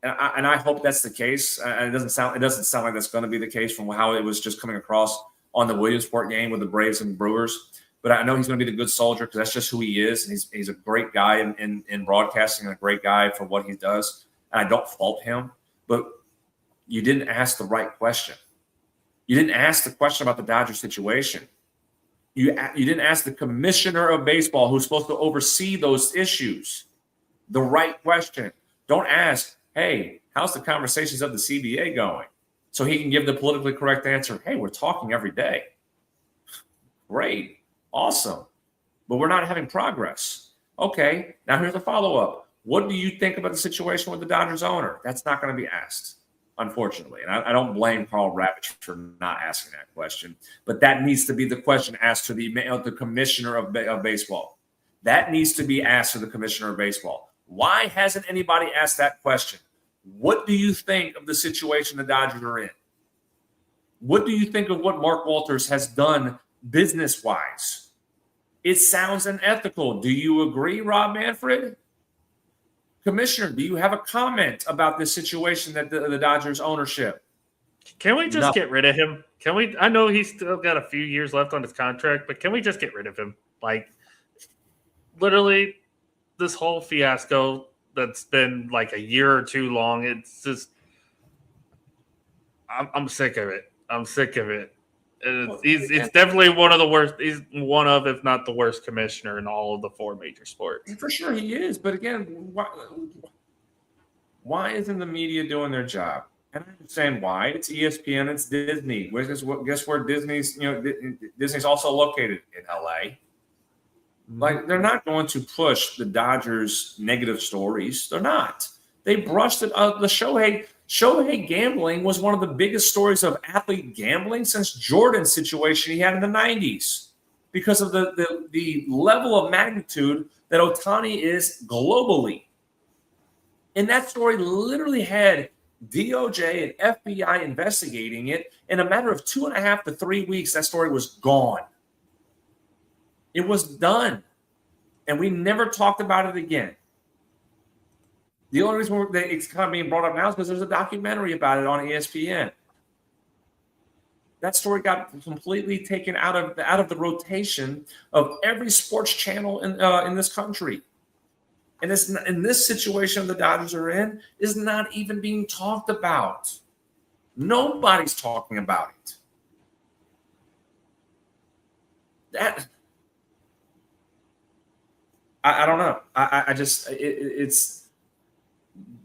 and I hope that's the case. And it doesn't sound like that's going to be the case from how it was just coming across on the Williamsport game with the Braves and Brewers. But I know he's going to be the good soldier because that's just who he is. And he's a great guy in broadcasting and a great guy for what he does. And I don't fault him, but you didn't ask the right question. You didn't ask the question about the Dodgers situation. You didn't ask the commissioner of baseball, who's supposed to oversee those issues, the right question. Don't ask, hey, how's the conversations of the CBA going? So he can give the politically correct answer. Hey, we're talking every day. Great. Awesome. But we're not having progress. Okay. Now here's a follow-up. What do you think about the situation with the Dodgers owner? That's not going to be asked, unfortunately. And I don't blame Carl Ravitch for not asking that question. But that needs to be the question asked to the commissioner of baseball. That needs to be asked to the commissioner of baseball. Why hasn't anybody asked that question? What do you think of the situation the Dodgers are in? What do you think of what Mark Walters has done business-wise? It sounds unethical. Do you agree, Rob Manfred? Commissioner, do you have a comment about this situation that the Dodgers ownership? Can we just get rid of him? Can we? I know he's still got a few years left on his contract, but can we just get rid of him? Like, literally, this whole fiasco that's been like a year or two long, it's just I'm sick of it. I'm sick of it. It's definitely one of the worst. He's one of, if not the worst, commissioner in all of the 4 major sports. For sure, he is. But again, why isn't the media doing their job? And I understand why. It's ESPN. It's Disney. Guess where Disney's? Disney's also located in LA. Like, they're not going to push the Dodgers' negative stories. They're not. They brushed it. The Shohei gambling was one of the biggest stories of athlete gambling since Jordan's situation he had in the 90s, because of the level of magnitude that Ohtani is globally. And that story literally had DOJ and FBI investigating it. In a matter of 2.5 to 3 weeks, that story was gone. It was done. And we never talked about it again. The only reason it's kind of being brought up now is because there's a documentary about it on ESPN. That story got completely taken out of the rotation of every sports channel in this country. And in this situation the Dodgers are in is not even being talked about. Nobody's talking about it. I don't know. It's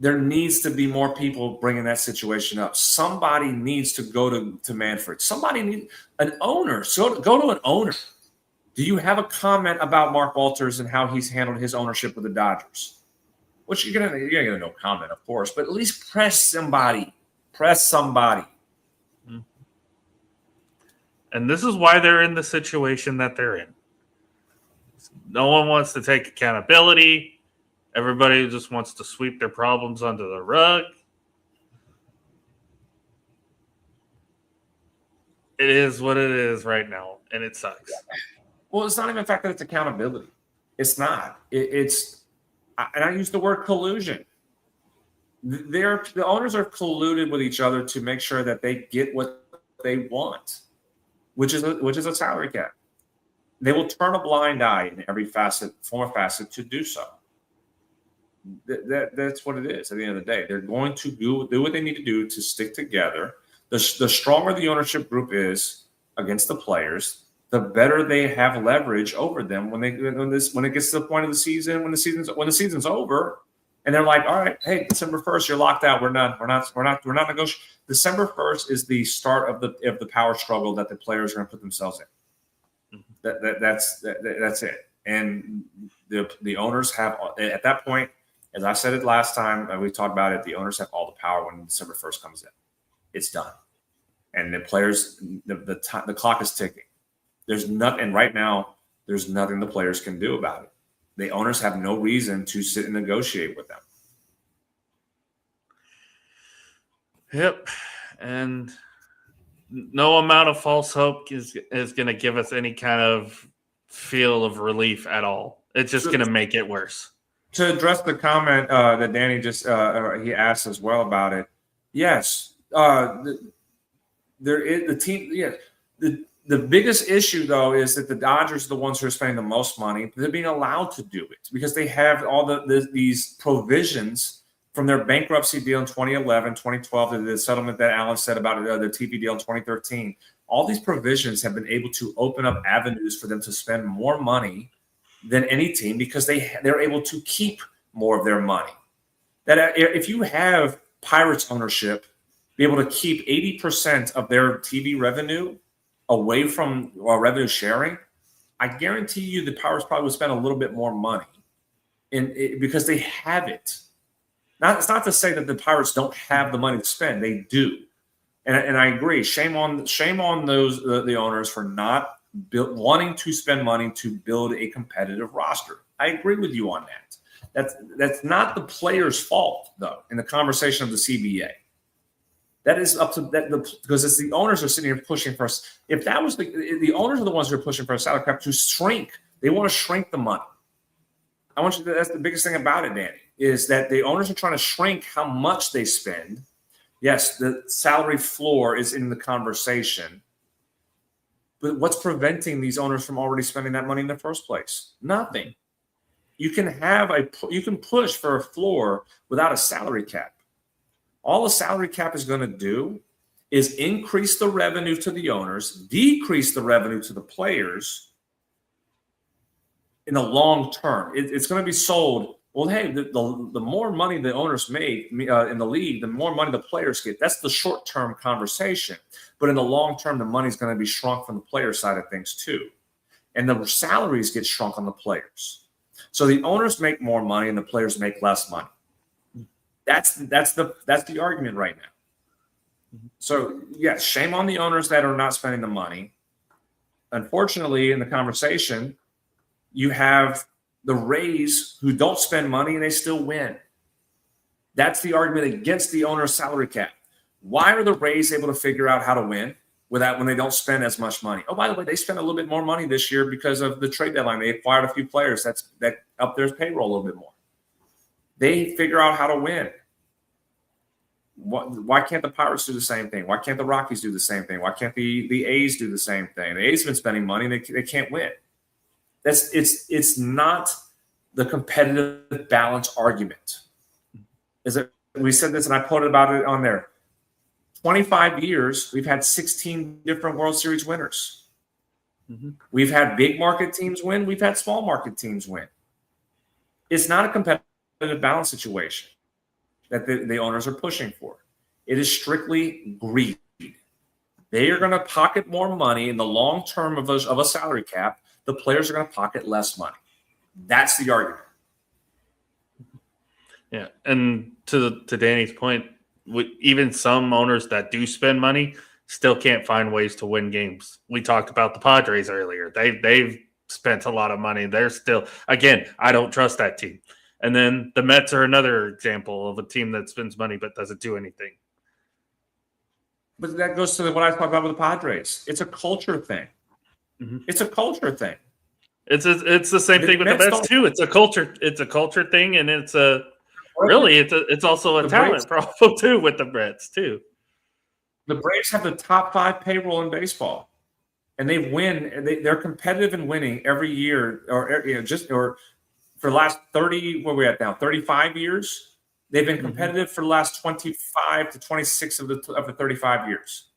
there needs to be more people bringing that situation up. Somebody needs to go to Manfred. Somebody needs an owner. So go to an owner. Do you have a comment about Mark Walters and how he's handled his ownership of the Dodgers? Which you're gonna get no comment, of course, but at least press somebody. Press somebody. And this is why they're in the situation that they're in. No one wants to take accountability. Everybody just wants to sweep their problems under the rug. It is what it is right now, and it sucks. Well, it's not even the fact that it's accountability. It's not. And I use the word collusion. The owners are colluded with each other to make sure that they get what they want, which is a salary cap. They will turn a blind eye in every facet to do so. That's what it is. At the end of the day, they're going to do what they need to do to stick together. The stronger the ownership group is against the players, the better they have leverage over them when it gets to the point of the season, when the season's over, and they're like, all right, hey, December 1st, you're locked out. We're not negotiating. December 1st is the start of the power struggle that the players are going to put themselves in. That's it. And the owners have, at that point, as I said it last time, we talked about it, the owners have all the power when December 1st comes in. It's done. And the players, the clock is ticking. There's nothing, and right now, there's nothing the players can do about it. The owners have no reason to sit and negotiate with them. Yep. And no amount of false hope is going to give us any kind of feel of relief at all. It's just going to make it worse. To address the comment that Danny just he asked as well about it, yes, there is the team. Yeah, the biggest issue though is that the Dodgers are the ones who are spending the most money. They're being allowed to do it because they have all these provisions from their bankruptcy deal in 2011, 2012, the settlement that Alan said about the TV deal in 2013. All these provisions have been able to open up avenues for them to spend more money than any team because they're able to keep more of their money. That if you have Pirates ownership be able to keep 80% of their TV revenue away from revenue sharing, I guarantee you the Pirates probably would spend a little bit more money because they have it. It's not to say that the Pirates don't have the money to spend; they do, and I agree. Shame on those the owners for not wanting to spend money to build a competitive roster. I agree with you on that. That's not the players' fault, though. In the conversation of the CBA, that is up to that because it's the owners are sitting here pushing for us. If that was the owners are the ones who are pushing for a salary cap to shrink, they want to shrink the money. I want you to. That's the biggest thing about it, Danny, is that the owners are trying to shrink how much they spend. Yes, the salary floor is in the conversation. But what's preventing these owners from already spending that money in the first place? Nothing. You can push for a floor without a salary cap. All a salary cap is going to do is increase the revenue to the owners, decrease the revenue to the players in the long term. It's going to be sold. Well, hey, the more money the owners make in the league, the more money the players get. That's the short-term conversation. But in the long term, the money's going to be shrunk from the player side of things too. And the salaries get shrunk on the players. So the owners make more money and the players make less money. That's the argument right now. So, yes, shame on the owners that are not spending the money. Unfortunately, in the conversation, you have the Rays who don't spend money and they still win. That's the argument against the owner's salary cap. Why are the Rays able to figure out how to win when they don't spend as much money? Oh, by the way, they spent a little bit more money this year because of the trade deadline. They acquired a few players that up their payroll a little bit more. They figure out how to win. Why can't the Pirates do the same thing? Why can't the Rockies do the same thing? Why can't the A's do the same thing? The A's have been spending money and they can't win. It's not the competitive balance argument. We said this and I quoted about it on there. 25 years, we've had 16 different World Series winners. Mm-hmm. We've had big market teams win. We've had small market teams win. It's not a competitive balance situation that the owners are pushing for. It is strictly greed. They are going to pocket more money in the long term of a salary cap. The players are going to pocket less money. That's the argument. Yeah, and to Danny's point, even some owners that do spend money still can't find ways to win games. We talked about the Padres earlier. They've spent a lot of money. They're still, again, I don't trust that team. And then the Mets are another example of a team that spends money but doesn't do anything. But that goes to what I talked about with the Padres. It's a culture thing. Mm-hmm. It's a culture thing. It's the same thing with the Mets too. It's a culture. It's a culture thing, and it's also a talent problem too with the Mets too. The Braves have the top 5 payroll in baseball, and they win. They're competitive in winning every year, or for the last 30. Where are we at now? 35 years. They've been competitive for the last 25 to 26 of the 35 years.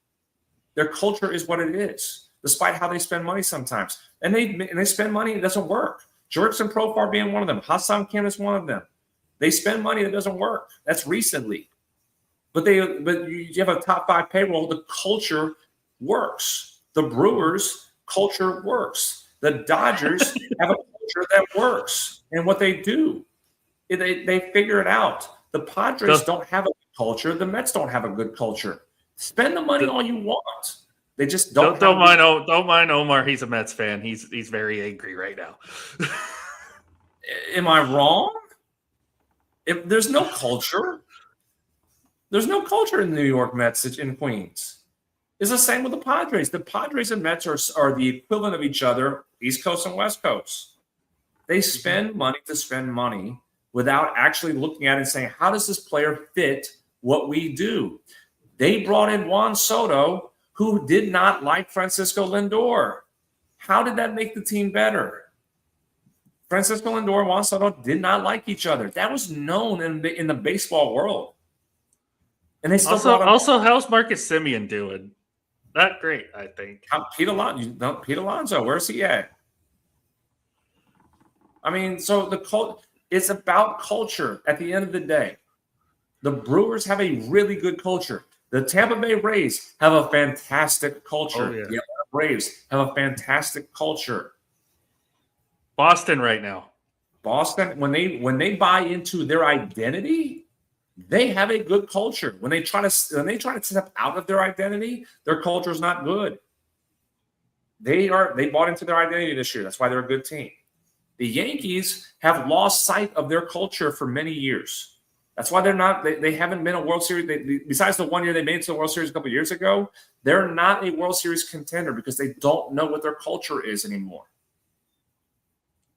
Their culture is what it is, despite how they spend money sometimes. And they spend money, it doesn't work. Jurickson Profar being one of them. Hassan Kim is one of them. They spend money that doesn't work. That's recently. But you have a top 5 payroll. The culture works. The Brewers' culture works. The Dodgers have a culture that works. And what they do, they figure it out. The Padres don't have a good culture. The Mets don't have a good culture. Spend the money all you want. They just don't mind Omar. He's a Mets fan. He's very angry right now. Am I wrong? If there's no culture. There's no culture in the New York Mets in Queens. It's the same with the Padres. The Padres and Mets are the equivalent of each other, East Coast and West Coast. They spend money to spend money without actually looking at it and saying, how does this player fit what we do? They brought in Juan Soto, who did not like Francisco Lindor. How did that make the team better? Francisco Lindor and Juan Soto did not like each other. That was known in the baseball world. And they still also how's Marcus Semien doing? Not great, I think. Pete Alonso, where's he at? I mean, so it's about culture at the end of the day. The Brewers have a really good culture. The Tampa Bay Rays have a fantastic culture. Oh, yeah. The Atlanta Braves have a fantastic culture. Boston right now. Boston, when they buy into their identity, they have a good culture. When they try to step out of their identity, their culture is not good. They bought into their identity this year. That's why they're a good team. The Yankees have lost sight of their culture for many years. That's why they haven't been a World Series. Besides the one year they made it to the World Series a couple of years ago, they're not a World Series contender because they don't know what their culture is anymore.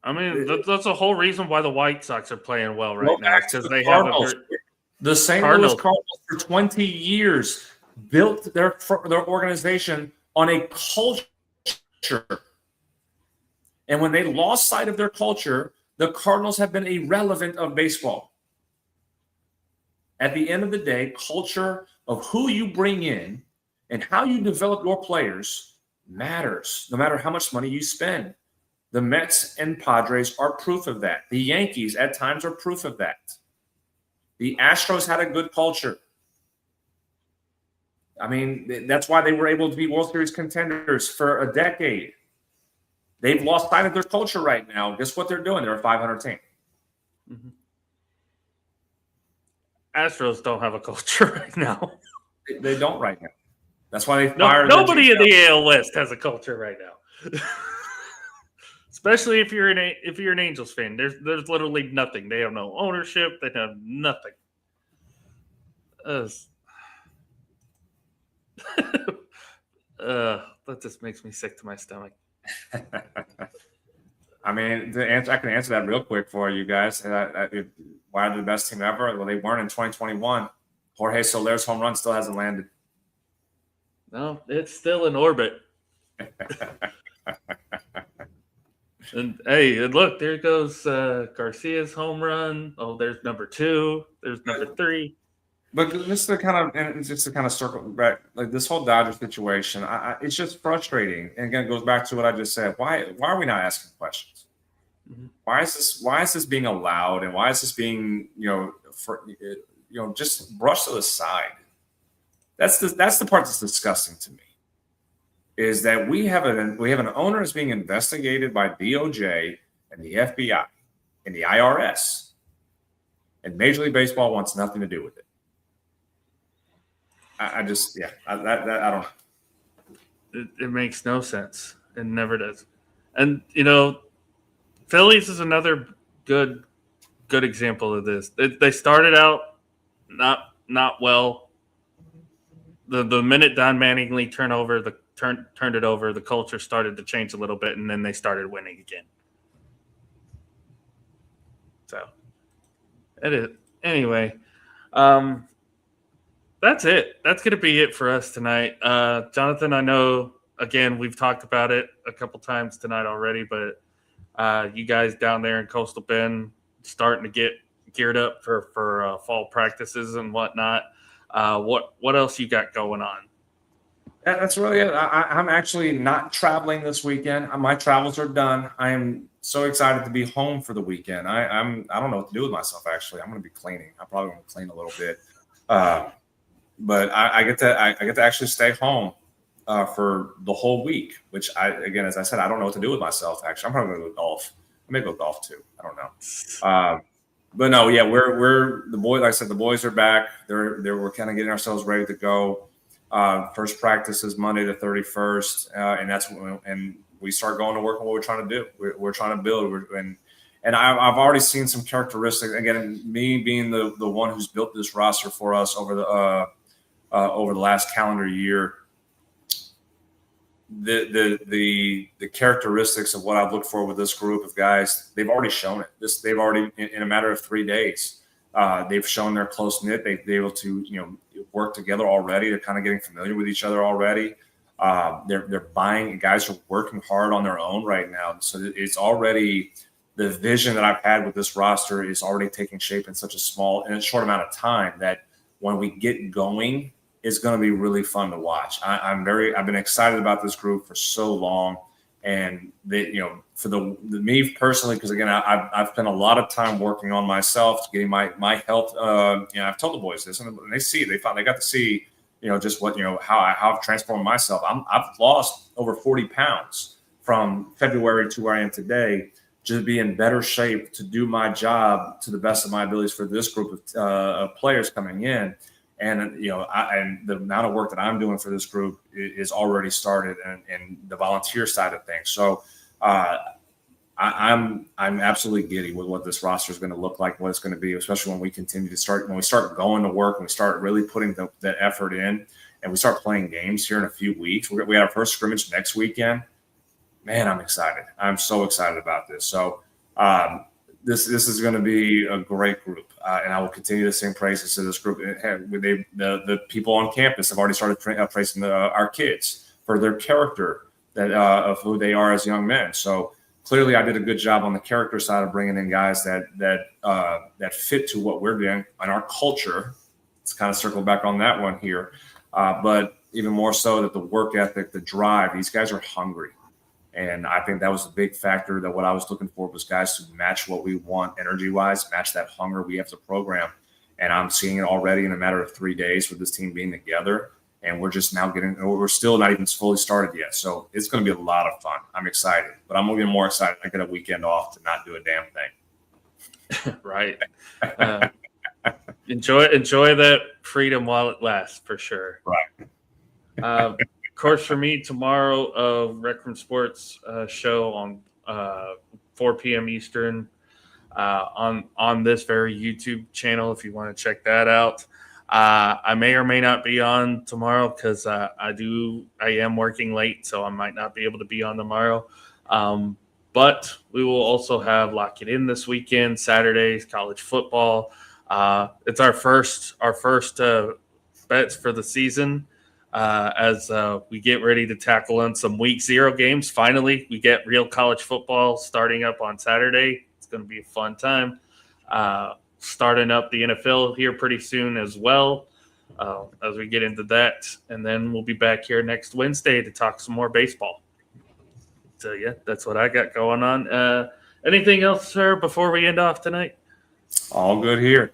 I mean, that's the whole reason why the White Sox are playing well right now, because they have the St. Louis Cardinals for 20 years built their organization on a culture. And when they lost sight of their culture, the Cardinals have been irrelevant of baseball. At the end of the day, culture of who you bring in And how you develop your players matters, no matter how much money you spend. The Mets and Padres are proof of that. The Yankees at times are proof of that. The Astros had a good culture. I mean, that's why they were able to be World Series contenders for a decade. They've lost sight of their culture right now. Guess what they're doing? They're a 500 team. Mm-hmm. Astros don't have a culture right now. They don't right now. That's why they fired. Nobody in the AL West has a culture right now. Especially if you're an Angels fan, there's literally nothing. They have no ownership. They have nothing. That just makes me sick to my stomach. I mean, I can answer that real quick for you guys. Why are they the best team ever? Well, they weren't in 2021. Jorge Soler's home run still hasn't landed. No, it's still in orbit. And hey, look, there goes Garcia's home run. Oh, there's number 2. There's number 3. But just to kind of circle back, like this whole Dodger situation, it's just frustrating. And again, it goes back to what I just said. Why are we not asking questions? Mm-hmm. Why is this being allowed, and why is this being just brushed to the side? That's the part that's disgusting to me. Is that we have an owner that's being investigated by DOJ and the FBI and the IRS, and Major League Baseball wants nothing to do with it. I don't. It makes no sense. It never does. And Phillies is another good example of this. They started out not well. The minute Don Mattingly turned it over, the culture started to change a little bit, and then they started winning again. So, it is. Anyway, that's it. That's going to be it for us tonight. Jonathan, I know, again, we've talked about it a couple times tonight already, but you guys down there in Coastal Bend starting to get geared up for fall practices and whatnot. What else you got going on? That's really it. I'm actually not traveling this weekend. My travels are done. I am so excited to be home for the weekend. I don't know what to do with myself, actually. I'm going to be cleaning. I probably want to clean a little bit. But I get to actually stay home for the whole week, which as I said, I don't know what to do with myself. Actually, I'm probably going to go golf. I may go golf too. I don't know. But no, yeah, we're the boys. Like I said, the boys are back. We're kind of getting ourselves ready to go. First practice is Monday the 31st, and that's when we start going to work on what we're trying to do. We're trying to build, and I've already seen some characteristics. Again, me being the one who's built this roster for us over the last calendar year. The characteristics of what I've looked for with this group of guys, they've already shown it. They've already in a matter of 3 days, they've shown they're close knit. They've been able to work together already. They're kind of getting familiar with each other already. They're buying. Guys are working hard on their own right now. So it's already the vision that I've had with this roster is already taking shape in such a short amount of time that when we get going, it's going to be really fun to watch. I've been excited about this group for so long, and for me personally, because again, I've spent a lot of time working on myself, getting my health. I've told the boys this, and they see it. They got to see, just what how I've transformed myself. I've lost over 40 pounds from February to where I am today, just be in better shape to do my job to the best of my abilities for this group of players coming in. And and the amount of work that I'm doing for this group is already started, and the volunteer side of things. So I'm absolutely giddy with what this roster is going to look like, what it's going to be, especially when we start going to work, and we start really putting the effort in, and we start playing games here in a few weeks. We have our first scrimmage next weekend. Man, I'm excited. I'm so excited about this. So this is going to be a great group, and I will continue to sing praises to this group. The people on campus have already started praising our kids for their character of who they are as young men. So clearly, I did a good job on the character side of bringing in guys that fit to what we're doing and our culture. Let's kind of circle back on that one here, but even more so that the work ethic, the drive, these guys are hungry. And I think that was a big factor that what I was looking for was guys to match what we want energy-wise, match that hunger we have to program. And I'm seeing it already in a matter of 3 days with this team being together. And we're just now we're still not even fully started yet. So it's going to be a lot of fun. I'm excited. But I'm going to be more excited. I get a weekend off to not do a damn thing. Right. Enjoy that freedom while it lasts, for sure. Right. Of course, for me, tomorrow, Rec Room Sports show on 4 p.m. Eastern on this very YouTube channel if you want to check that out. I may or may not be on tomorrow because I am working late, so I might not be able to be on tomorrow. But we will also have Lock It In this weekend, Saturdays, college football. It's our first bets for the season as we get ready to tackle on some week 0 games. Finally, we get real college football starting up on Saturday. It's going to be a fun time. Starting up the NFL here pretty soon as well as we get into that. And then we'll be back here next Wednesday to talk some more baseball. So, yeah, that's what I got going on. Anything else, sir, before we end off tonight? All good here.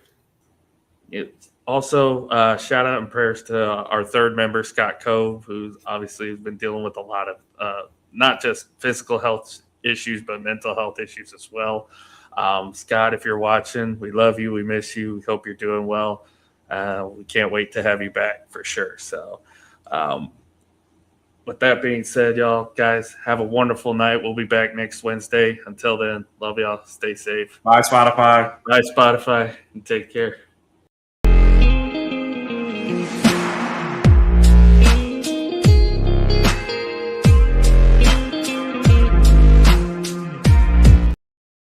Also, shout out and prayers to our third member, Scott Cove, who obviously has been dealing with a lot of not just physical health issues, but mental health issues as well. Scott, if you're watching, we love you. We miss you. We hope you're doing well. We can't wait to have you back for sure. So, with that being said, y'all, guys, have a wonderful night. We'll be back next Wednesday. Until then, love y'all. Stay safe. Bye, Spotify. Bye, Spotify. And take care.